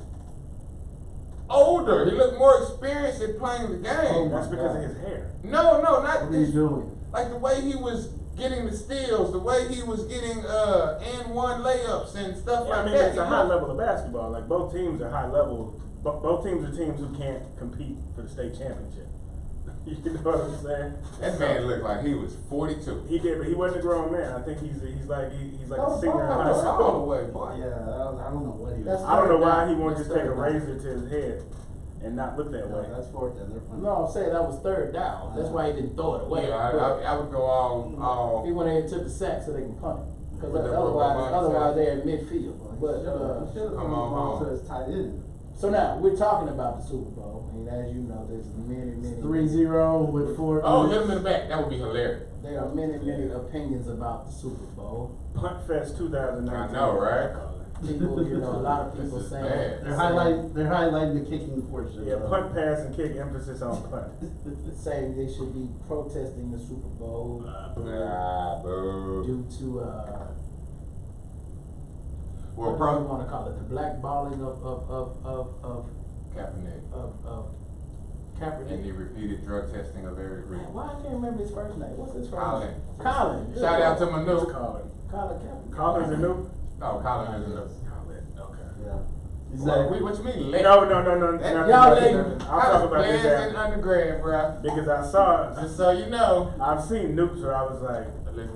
older. He looked more experienced at playing the game. That's because of his hair. No, not What are you this. doing? Like the way he was getting the steals, the way he was getting and one layups and stuff Yeah, I like mean, that. it's a high level of basketball. Like, both teams are high level. Both teams are teams who can't compete for the state championship. You know what I'm saying? That man looked like he was 42. He did, but he wasn't a grown man. I think he's like Oh, a senior in high all the school. way, boy. Yeah, I don't know what he was. That's I don't know why he That's won't just take a third down. razor to his head and not look that way. No, that's fourth down. They're fine. No, I'm saying that was third down. That's why he didn't throw it away. Yeah, I would go all. He went ahead and took the sack so they can punt it. Because With the otherwise they're in midfield. But He should have Come come on. to his tight end. so now we're talking about the Super Bowl, and as you know, there's many 3-0 with 4. Oh, hit him in the back. That would be hilarious. There are many opinions about the Super Bowl. Punt Fest 2019. I know, right? people, you know, a lot of people This is saying. bad. They're highlighting the kicking portion. Yeah, punt, pass, and kick, emphasis on punt. Saying they should be protesting the Super Bowl Ah, boo. due to, Well, what do you wanna call it, the blackballing of Kaepernick. Kaepernick. And the repeated drug testing of Eric Reed. Man, why I can't remember his first name? What's his first Colin. name? Colin. Shout out to Who's Manu. Colin? Colin Kaepernick. Colin's a new? No, Colin is enough. Colin, okay. Yeah. He's What, like, what you mean? Lit? No. That- nothing y'all about late. that. I I'll talk was about this playing in after. undergrad, bro. Because I saw, Just so you know. I've seen nukes where I was like,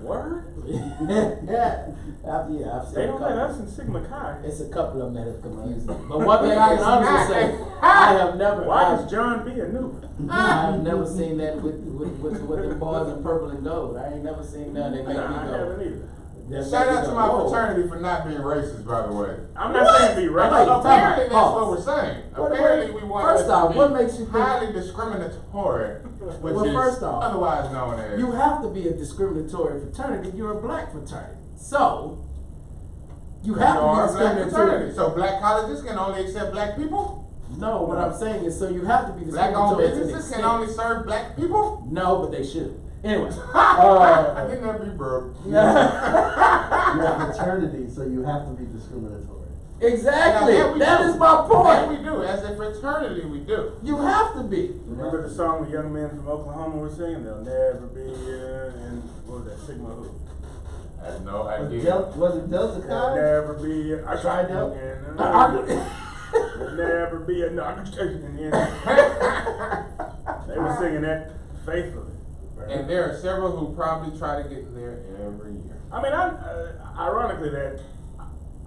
word? Yeah, I've seen They a don't couple. let us in Sigma Chi. It's a couple of them that have confused me. But one thing I can honestly say, I have never, Why is John B a nuke? I have never seen that with the boys in purple and gold. I ain't never seen none that make me Nah, I haven't go. either. that Shout make out me to go, my whoa. fraternity for not being racist, by the way. I'm not saying be right. Wait, Apparently, that's Pause. what we're saying. What- Apparently, we want first us off, to be what makes you think- highly discriminatory, which Well, is first off, otherwise known as. You have to be a discriminatory fraternity. You're a black fraternity. So, you have You to are be a black discriminatory. fraternity. So black colleges can only accept black people? No, what I'm saying is, so you have to be Black owned discriminatory. to an businesses can extent. only serve black people? No, but they should. Anyway. I didn't have to be broke. you're a fraternity, so you have to be discriminatory. Exactly. Yeah, we That do. is my Yeah, point. we do. As a fraternity, we do. You have to be. Remember the song the young men from Oklahoma were singing? They'll never be in, what was that, Sigma who? I have no idea. Was it Delta They'll Chi? never be a, I Tried tried out? There'll never be a, no, they were singing that faithfully. And there are several who probably try to get there every year. I mean, ironically, that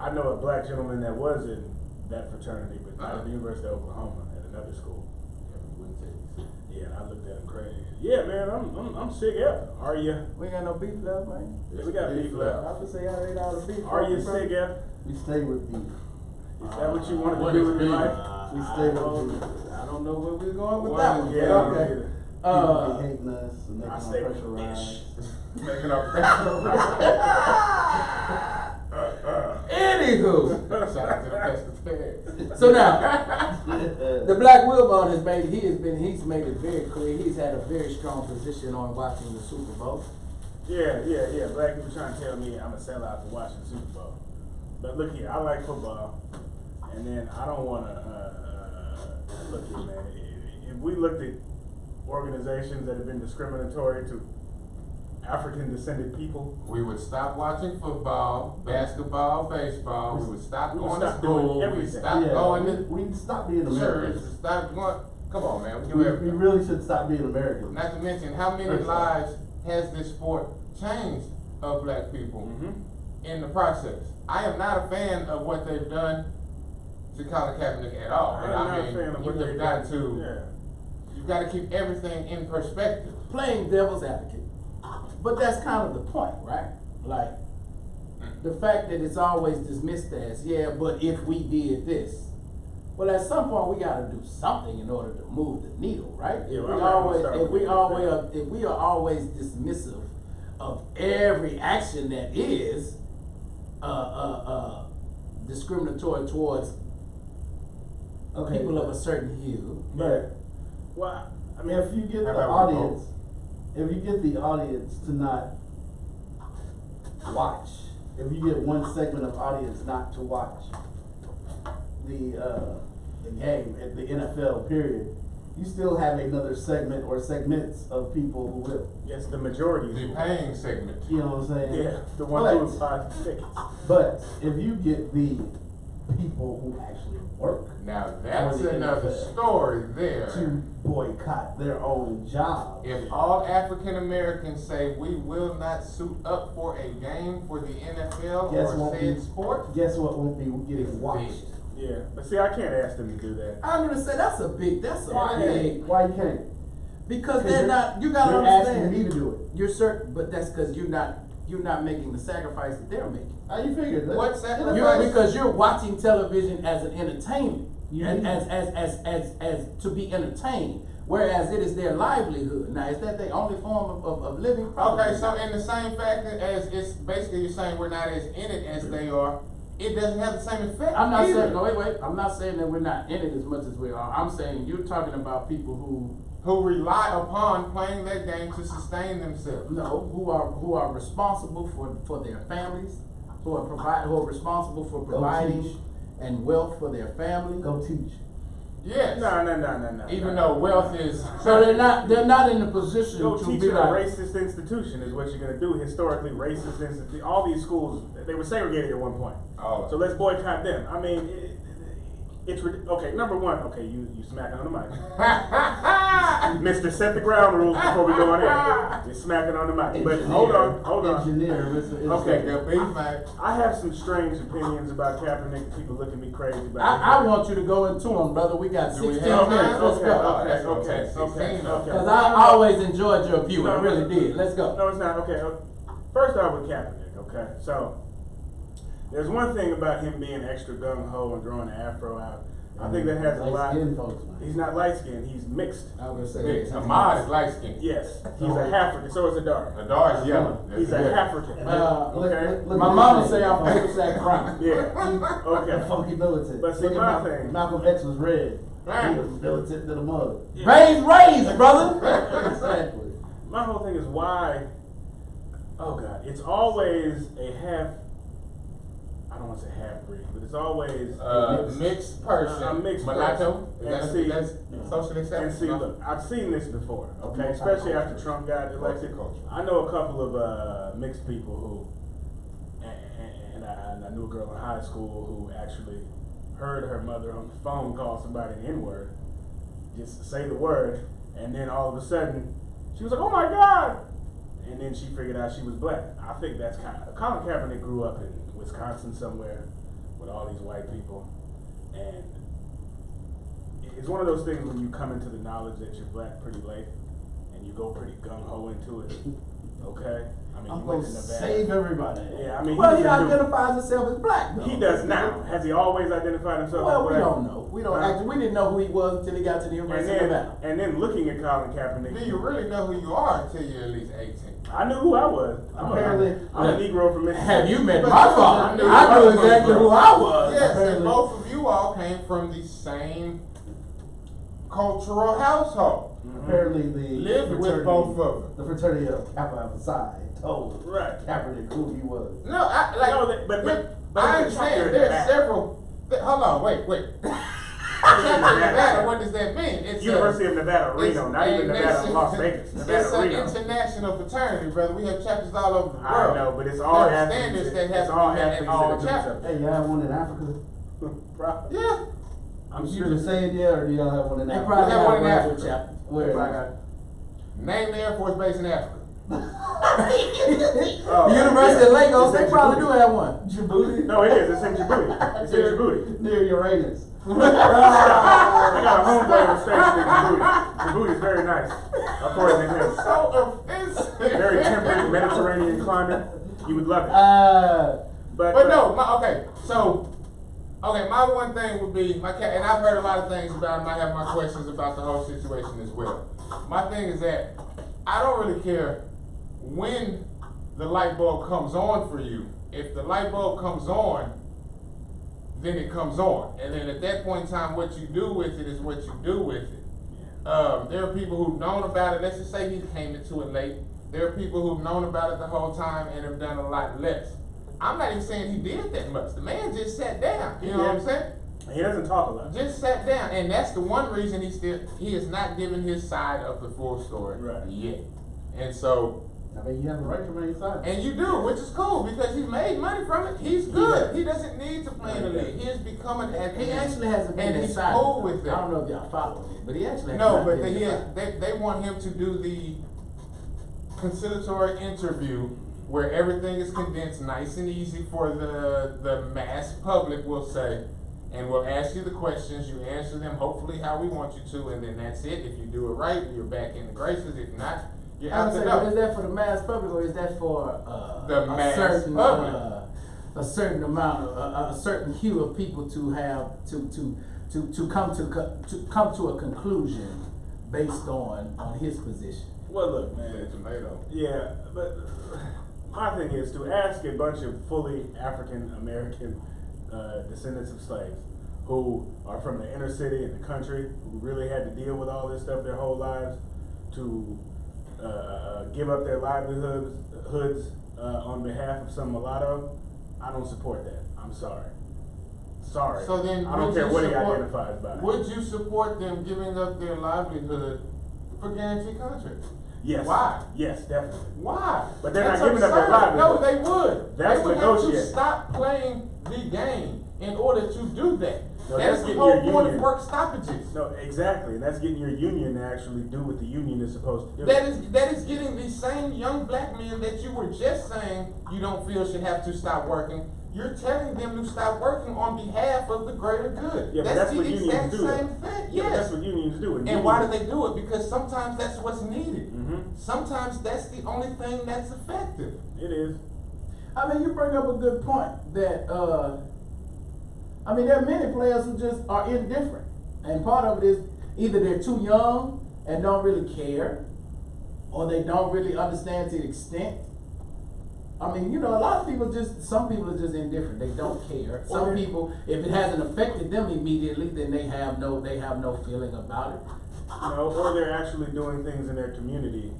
I know a black gentleman that was in that fraternity, but not at the University of Oklahoma, at another school. Yeah, we wouldn't take it. Yeah, and I looked at him crazy. Yeah, man, I'm sick F. Are you? We ain't got no beef left, man. Yeah, we got beef left. I would say y'all ain't out of beef. Are you sick F? We stay with beef. Is that what you wanted What to do is in your beef? life? We stay with beef. I don't know where we're going with What that is- one. Yeah, but okay. okay. People be hating us and I making stay our with pressure rise. Making our pressure. Anywho, Shout out to the pescatarians. so now the Black Wilbon has made he's made it very clear he's had a very strong position on watching the Super Bowl. Yeah. Black people trying to tell me I'm a sellout for watching the Super Bowl. But look here, I like football, and then I don't want to look here, man. If we looked at organizations that have been discriminatory to African descended people, We would stop watching football, basketball, baseball. We would stop We would going stop to school. doing We would everything. stop going to we'd stop being church. Americans. Stop going. Come on, man. We do We everything. really should stop being Americans. Not to mention how many First off. lives has this sport changed of black people in the process. I am not a fan of what they've done to Colin Kaepernick at all. I'm But not I a mean, fan of what you've they've got done. to. Yeah. You've got to keep everything in perspective. Playing devil's advocate. But that's kind of the point, right? Like, the fact that it's always dismissed as, yeah, but if we did this. Well, at some point, we gotta do something in order to move the needle, right? Yeah, well, I'm not gonna start with that. If we are always dismissive of every action that is discriminatory towards people of a certain hue. But, well, I mean, If you get How the about we audience, if you get the audience to not watch, if you get one segment of audience not to watch the game at the NFL period, you still have another segment or segments of people who will. yes, the majority. The paying segment. You know what I'm saying? Yeah, the ones who buy tickets. But if you get the people who actually work Now that's For the another NFL. story there. to boycott their own job, If all African Americans say we will not suit up for a game for the NFL Guess or what said we- sport, guess what won't be getting watched? Yeah, but see, I can't ask them to do that. I'm gonna say that's a big, Why you can't? because they're not, you gotta They're understand. asking me to do it. You're certain, but that's because you're not making the sacrifice that they're making. How you figure that? What sacrifice? Because you're watching television as an entertainment, You and need- as to be entertained, whereas it is their livelihood. Now, is that their only form of living? Probably Okay, so not. in the same factor as it's basically you're saying we're not as in it as they are, it doesn't have the same effect. I'm not either. saying, no, wait. I'm not saying that we're not in it as much as we are. I'm saying you're talking about people who rely upon playing that game to sustain themselves. who are responsible for their families, who are responsible for providing teach. and wealth for their family. Go teach. Yes. No. Even though wealth is So they're not in a position Go to teach be in a like, racist institution is what you're gonna do. Historically racist institution. All these schools, they were segregated at one point. Oh. So let's boycott them. I mean, it's okay. Number one, okay, you smacking on the mic. Mister, set the ground rules before we go on air. You're smacking on the mic. But hold on. Engineer, Mr. Okay, good beef, man. I have some strange opinions about Kaepernick. People look at me crazy about I want you to go into them, brother. We got Do we 16 have minutes. time? Let's go. Okay. Because I always enjoyed your view. I really did. Let's go. No, it's not. Okay. First off with Kaepernick, okay? So, there's one thing about him being extra gung-ho and growing the afro out. I think that has a lot. Light-skinned folks, man. He's not light-skinned. He's mixed. I was gonna say Ahmad is light skinned. Yes. He's a African. So is Adar. The dog is yellow. He's a African. Uh, Okay. my mama say I'm Papersack Brown. Yeah. Okay. Funky militant. But see, Look at my Malcolm, thing- Malcolm X was red. Right. He was militant to the mother. Raise, brother. Exactly. My whole thing is why. Oh God, it's always a half. I don't want to say half breed, but it's always Mixed person. A mixed mulatto. person. And see- That's socially acceptable. And see, look, I've seen this before, okay? Especially after Trump got elected. I know a couple of mixed people who, and I knew a girl in high school who actually heard her mother on the phone call somebody an N-word, just say the word, and then all of a sudden, she was like, "Oh my God!" And then she figured out she was black. I think that's kind of, Colin Kaepernick grew up in Wisconsin somewhere with all these white people, and it's one of those things when you come into the knowledge that you're black pretty late, and you go pretty gung-ho into it, okay? I mean, I'm he went gonna to Nevada. save everybody. Yeah, I mean, Well, he can do- identifies himself as black, though. He does now. Has he always identified himself Well, as we black? don't know. We don't Huh? actually. We didn't know who he was until he got to the University of Nevada. And then looking at Colin Kaepernick, Do you really know who you are until you're at least 18? I knew who I was. Apparently- I'm a Negro from Mississippi. Have you met But my I father? knew I knew you exactly were. who I was. Yes, and Apparently. both of you all came from the same cultural household. Apparently the Lived with both of them. The fraternity of Kappa Alpha Psi told Right. Kaepernick who he was. No, I like. No, but I it's chapter understand. in There's Nevada. several. Hold on, wait. Chapter in Nevada. What does that mean? It's University of Nevada, Reno, it's not even a Nevada, nation- Las Vegas. It's Nevada, an Reno. international fraternity, brother. We have chapters all over the world. I know, but it's all There are athletes. standards that It's have to all be met athletes in all that do chapters. something. Hey, y'all have one in Africa? Probably. Yeah. I'm You sure. just saying yeah, or do y'all have one in They Africa? probably have got one in graduate Africa. chapter. Where? If I got- Name the Air Force Base in Africa. Oh, University yeah. of Lagos, It's they in probably Djibouti. do have one. Djibouti? No, it is. It's in Djibouti. It's in Djibouti. Near Uranus. I got a homeboy who stays in Djibouti. Djibouti is very nice, according to him. So offensive. Very temperate Mediterranean climate. You would love it. But no, my one thing would be and I've heard a lot of things about him. I have my questions about the whole situation as well. My thing is that I don't really care when the light bulb comes on for you. If the light bulb comes on, then it comes on, and then at that point in time, what you do with it is what you do with it. There are people who've known about it. Let's just say he came into it late. There are people who've known about it the whole time and have done a lot less. I'm not even saying he did that much. The man just sat down. You know what I'm saying? He doesn't talk a lot. Just sat down, and that's the one reason he has not given his side of the full story yet. And so, I mean, you have a right to remain silent. and you do, which is cool because he's made money from it. He's good. He doesn't need to play in the league. He has become an advocate. He actually hasn't been and he's inside. cool with I don't that. know if y'all following it, but he actually has No, not but been they want him to do the conciliatory interview where everything is condensed nice and easy for the mass public, we'll say, and we'll ask you the questions, you answer them hopefully how we want you to, and then that's it. If you do it right, you're back in the graces. If not, you're I out would the say, but is door. that for the mass public or is that for The mass public. a certain amount of a certain hue of people to have to come to a conclusion based on his position? Well, look, man. Tomato. Yeah, but my thing is to ask a bunch of fully African American descendants of slaves who are from the inner city and the country, who really had to deal with all this stuff their whole lives, to give up their livelihoods on behalf of some mulatto. I don't support that. I'm sorry. Sorry. So then, I don't care what he identifies by. Would you support them giving up their livelihood for guaranteed contracts? Yes. Why? Yes, definitely. Why? But they're That's not giving up their absurd. livelihood. No, they would. That's they would have to negotiating. stop playing the game in order to do that. No, That's that's the getting whole your point of union. work stoppages. No, exactly. And that's getting your union to actually do what the union is supposed to do. That is getting these same young black men that you were just saying you don't feel should have to stop working. You're telling them to stop working on behalf of the greater good. Yeah, but that's what the unions exact do. same thing. Yeah, but Yes. that's what unions do. And why do they do it? Because sometimes that's what's needed. Mm-hmm. Sometimes that's the only thing that's effective. It is. I mean, you bring up a good point that, I mean, there are many players who just are indifferent. And part of it is either they're too young and don't really care, or they don't really understand to the extent. I mean, you know, a lot of people some people are just indifferent. They don't care. Some people, if it hasn't affected them immediately, then they have no feeling about it. You know, or they're actually doing things in their community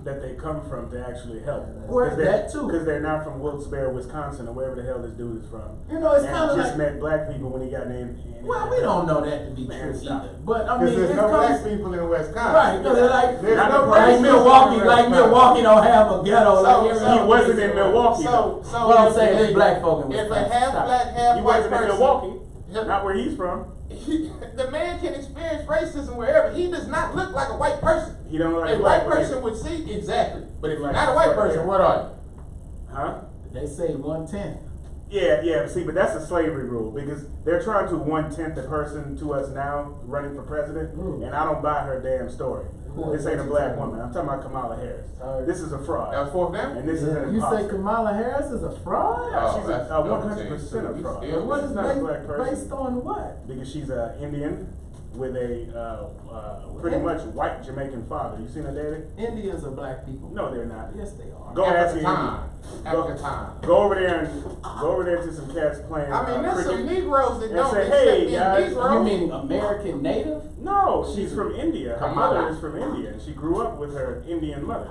that they come from to actually help. Well, that too. Because they're not from Wilkes-Barre, Wisconsin, or wherever the hell this dude is from. You know, it's And kind of just like, met black people when he got named. well, we don't know that to be Man, true stop. either. But I mean, Because there's it no black comes, people in Wisconsin. right? Because like, There's Not no the black place. people in Wisconsin. Milwaukee don't have a ghetto like every He other wasn't place. in Milwaukee. So What I'm saying if- is black folk in If a Wisconsin. half Stop. black, half He white wasn't in person, Milwaukee. Yeah. Not where he's from. the man can experience racism wherever. He does not look like a white person. He don't look like A a white black person would see exactly. But if you're Like, not a white right person, there. what are you? Huh? They say 110. Yeah, see, but that's a slavery rule because they're trying to 1/10 the person to us now running for president, and I don't buy her damn story. This ain't a black woman. I'm talking about Kamala Harris. This is a fraud. That was fourth down? And this is an You say imposter. Kamala Harris is a fraud? Yeah, she's that's a double 100% a team. fraud. Yeah, What She's is not a black person based on what? because she's an Indian with a pretty much white Jamaican father. You seen her daddy? Indians are black people. No, they're not. Yes, they are. Go ask After the time. Indian. After time. Go over there to some cats playing. I mean, there's some cricket. Negroes that And don't say, accept hey, being guys, Negro. You mean American native? No, she's from India. Her Kamala. mother is from India, and she grew up with her Indian mother.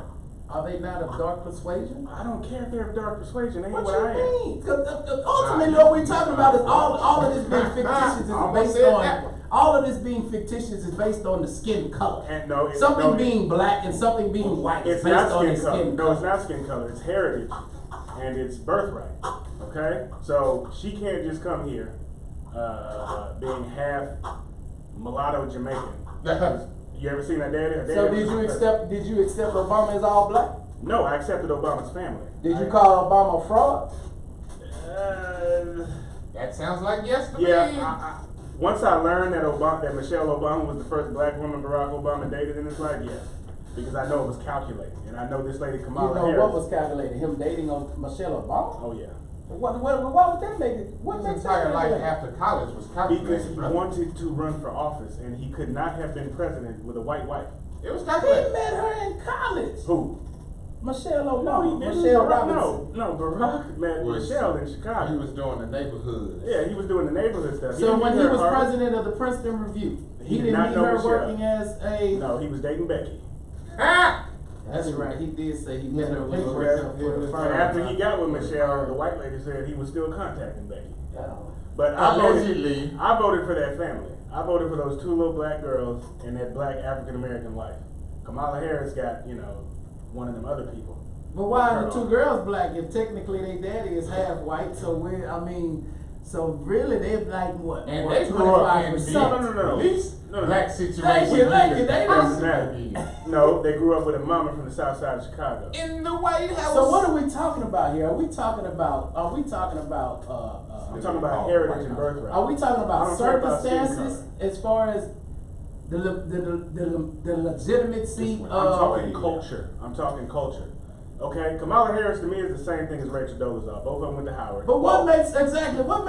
Are they not of dark persuasion? I don't care if they're of dark persuasion. They ain't What what I you am. mean? 'Cause ultimately, what we're talking about is all of this being fictitious is Almost based said on that one. all of this being fictitious is based on the skin color. And no, Something being black and something being white is it's based not on the skin color. skin No, color. it's not skin color. It's heritage, and it's birthright. Okay, so she can't just come here being half mulatto Jamaican. You ever seen her daddy? Her So daddy was- did you accept Obama as all black? No, I accepted Obama's family. Did you call Obama a fraud? That sounds like yes to Yeah. me. Once I learned that Michelle Obama was the first black woman Barack Obama dated in his life, yes, because I know it was calculated, and I know this lady You Kamala know Harris. what was calculated? Him dating Michelle Obama? Oh yeah. Why would that make it? What His makes entire that life calculated? after college was Because calculated. he brother. wanted to run for office, and he could not have been president with a white wife. It was He calculated. met her in college. Who? Michelle Obama. No, he didn't. Michelle Barack, Robinson. no, Barack met Was- Michelle in Chicago. He was doing the neighborhood. Yeah, he was doing the neighborhood stuff. So didn't when meet he her was at Harvard. president of the Princeton Review, He he did didn't not meet know her Michelle. working as a. No, he was dating Becky. Ah! That's right. He did say he met her when he Yeah, worked yeah, for the yeah. firm. And after he got with Michelle, the white lady said he was still contacting Becky. Yeah. But I Allegedly. voted for that family. I voted for those two little black girls and that black African American wife. Kamala Harris got, one of them other people. But why are the two girls black if technically their daddy is half white? So really they're like what? And what, they grew up in 25%? No. At least No. black situation. Thank you. They Doesn't don't. matter. No, they grew up with a mama from the south side of Chicago. In the White House. So what are we talking about here? Are we talking about? I'm talking about heritage and birthright. Are we talking I about don't care about skin circumstances as far as the legitimacy I'm of? talking culture. I'm talking culture. Okay, Kamala Harris to me is the same thing as Rachel Dolezal. Both of them went to Howard. But what makes her a fraud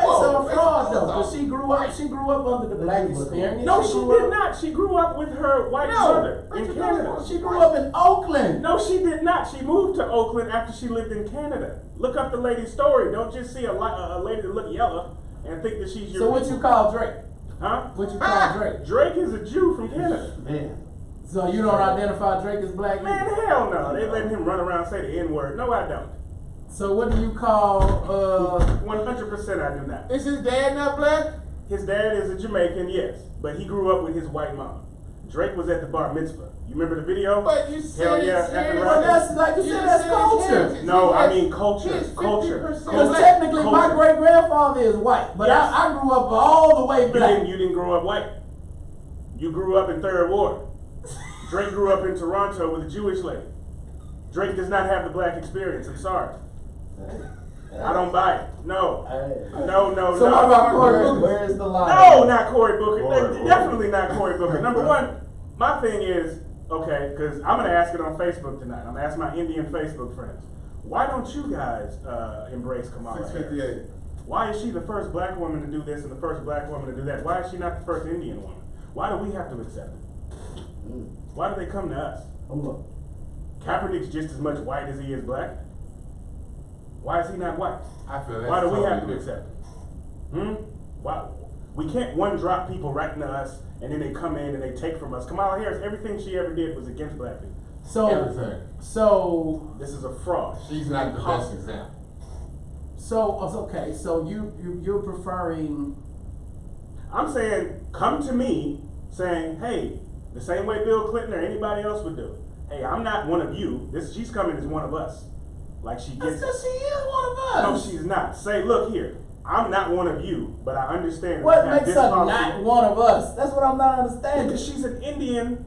though? Because Dolezal. she grew up under the black experience. No, she grew did up- not. She grew up with her white No, mother in Rachel Canada. Dolezal. She grew up in Oakland. No, she did not. She moved to Oakland after she lived in Canada. Look up the lady's story. Don't just see a lady that look yellow. and think that she's your So what people. you call Drake? Huh? What you call Drake? Drake is a Jew from Canada. Man. So you don't identify Drake as black? Man, either? hell no. They letting him run around and say the N-word. No, I don't. So what do you call 100% I do not. Is his dad not black? His dad is a Jamaican, yes, but he grew up with his white mom. Drake was at the bar mitzvah. You remember the video? But you said Hell yeah, it's effing his- right. Well, that's like you said, that's culture. No, I mean culture. He's 50% Culture. Because black. technically my Culture. great grandfather is white, but Yes. I grew up all the way black. You didn't grow up white. You grew up in Third Ward. Drake grew up in Toronto with a Jewish lady. Drake does not have the black experience. I'm sorry. I don't buy it. No. Hey. No, no, So no. what about Cory Booker? Where is the line? No, not Cory Booker. Cory Definitely not Cory Booker. Number one, my thing is, okay, because I'm going to ask it on Facebook tonight. I'm going to ask my Indian Facebook friends. Why don't you guys embrace Kamala Harris? 658. Why is she the first black woman to do this and the first black woman to do that? Why is she not the first Indian woman? Why do we have to accept it? Why do they come to us? Hold on. Kaepernick's just as much white as he is black. Why is he not white? I feel that's Why do we have to totally accept it? Why? We can't one drop people right into us and then they come in and they take from us. Kamala Harris, everything she ever did was against black people. So Everything. so This is a fraud. She's not the best example. okay. So you're preferring. I'm saying, come to me saying, hey, the same way Bill Clinton or anybody else would do. Hey, I'm not one of you. She's coming as one of us. Like she That's gets. because she is one of No, us. she's not. Say, look here. I'm not one of you, but I understand. What we have makes this her policy. not one of us? That's what I'm not understanding. Because she's an Indian,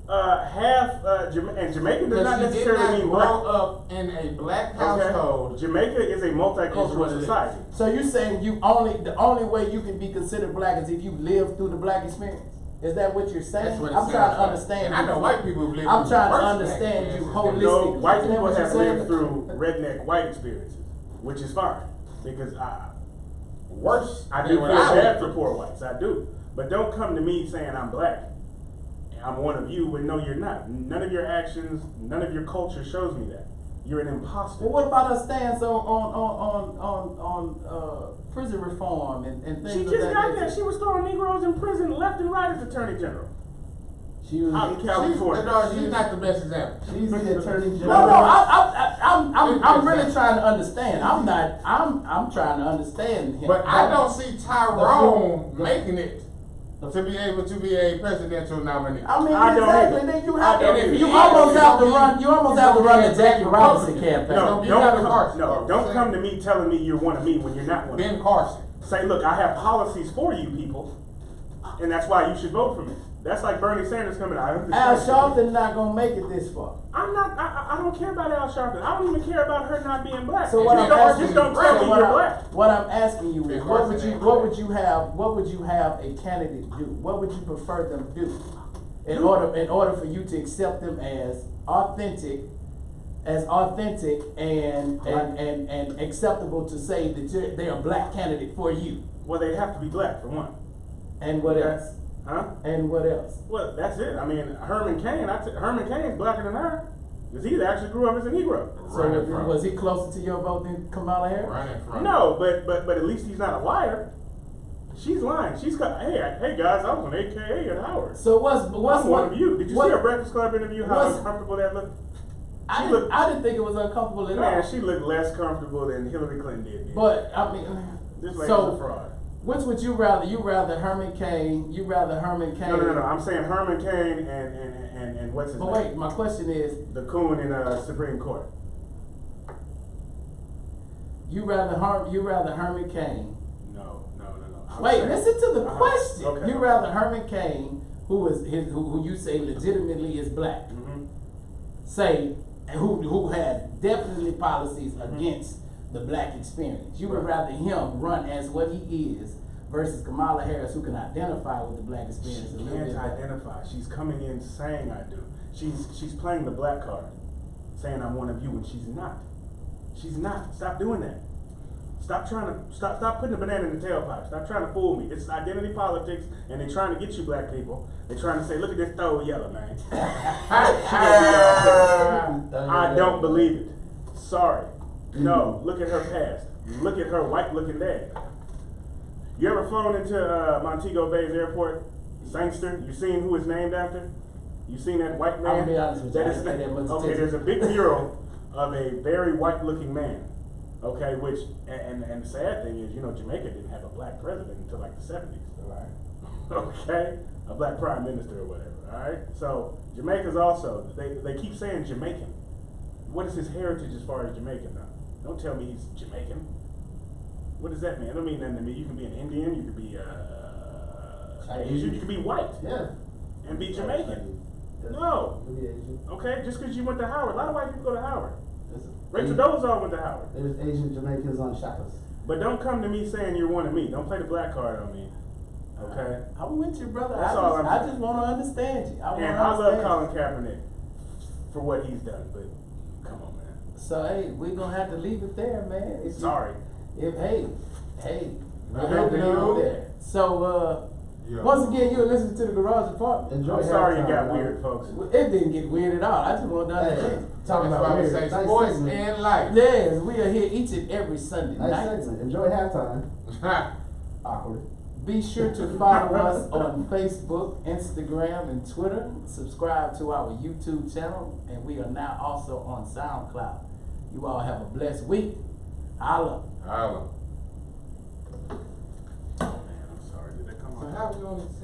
half, and Jamaica does not Because she did necessarily not mean grow black. up in a black Okay? household. Jamaica is a Is what multicultural it is. society. So you saying the only way you can be considered black is if you live through the black experience? Is that what you're saying? That's what it I'm trying to sounds like. understand. And I you. know white people who live I'm through trying to worse understand black you experiences. No, holistically. white Isn't that people what you're have saying? lived through redneck white experiences, which is fine. Because Worse. I than do what feel I bad went for through. poor whites. I do. But don't come to me saying I'm black. I'm one of you when no, you're not. None of your actions, none of your culture shows me that. You're an imposter. Well, what about her stance on prison reform and things She of just that got nature? there. She was throwing Negroes in prison left and right as Attorney General. She was. Out in California. She's not the best example. She's the attorney No, general. I'm really trying to understand. I'm trying to understand him. But I don't see Tyrone making it to be able to be a presidential nominee. I mean, I don't exactly. either. Then you I have don't to. either. You He almost is. have to He's run. You almost he's have to gonna run be the a Jackie Robinson Republican. campaign. No, You gotta don't Carson. come. No, don't come to me telling me you're one of me when you're not one of me. Ben Carson. Say, look, I have policies for you people, and that's why you should vote for me. That's like Bernie Sanders coming out. I understand. Al Sharpton not gonna make it this far. I'm not. I don't care about Al Sharpton. I don't even care about her not being black. So what just I'm don't, asking just don't you, tell so me what you're I'm- black. What I'm asking you is, Because what would it's you have a candidate do? What would you prefer them do in order for you to accept them as authentic and acceptable to say that they're a black candidate for you? Well, they have to be black for one. And what else? Huh? And what else? Well, that's it. I mean, Herman Cain. Herman Cain's blacker than her because he actually grew up as a Negro. Running So from- was he closer to your vote than Kamala Harris? Running from. No, but at least he's not a liar. She's lying. She's got. Hey guys, I was on AKA at Howard. So what's I'm one of you. Did you what- see her Breakfast Club interview? How what's- uncomfortable that looked. I She didn't, looked- I didn't think it was uncomfortable at Man, all. she looked less comfortable than Hillary Clinton did. But I mean, This lady's so a fraud. which would you rather? You rather Herman Cain? You rather Herman Cain? No. I'm saying Herman Cain and what's his But name? wait, my question is, The coon in Supreme Court. you rather Herman Cain? No. I'm Wait, saying- listen to the Uh-huh. question. Okay. You rather Herman Cain, who you say legitimately is black, Mhm. say who had definitely policies against the black experience. You would Right. rather him run as what he is versus Kamala Harris, who can identify with the black experience a She little can't bit. identify. She's coming in saying I do. She's playing the black card, saying I'm one of you, and she's not. She's not. Stop doing that. Stop putting the banana in the tailpipe. Stop trying to fool me. It's identity politics, and they're trying to get you black people. They're trying to say, look at this throw yellow, man. I don't believe it. Sorry. No, look at her past. Look at her white looking dad. You ever flown into Montego Bay's airport? Sangster? You seen who it's named after? You seen that white man? I'll be honest with you, I didn't pay that much okay, attention. there's a big mural of a very white looking man. Okay, which, and the sad thing is, you know, Jamaica didn't have a black president until like the 70s. Right. Okay? A black prime minister or whatever, alright? So, Jamaica's also, they keep saying Jamaican. What is his heritage as far as Jamaican now? Don't tell me he's Jamaican. What does that mean? It don't mean nothing to me. You can be an Indian, you could be Asian, you could be white Yeah. and be Jamaican. Yes. No. Could be Asian. Okay, just because you went to Howard. A lot of white people go to Howard. There's Rachel Asian- Dolezal went to Howard. There's Asian Jamaicans on shackles. But don't come to me saying you're one of me. Don't play the black card on me. Okay? I'm with you, brother. That's all I'm I saying. just want to understand you. I want to And I love understand Colin Kaepernick for what he's done, but come on, man. you. So hey, we're gonna have to leave it there, man. If you- Sorry. If hey, No, we're moving no, on no. there. So Yeah. once again, you're listening to the Garage Apartment. Enjoy I'm sorry you halftime, got man. weird, folks. It didn't get weird at all. I just want to Hey, understand. talking That's about why we weird. say Nice sports segment. and life. Yes, we are here each and every Sunday Nice night. segment. Enjoy halftime. Awkward. Be sure to follow us on Facebook, Instagram, and Twitter. Subscribe to our YouTube channel, and we are now also on SoundCloud. You all have a blessed week. Holla. Holla. Oh, man, I'm sorry. Did that come So on? how we gonna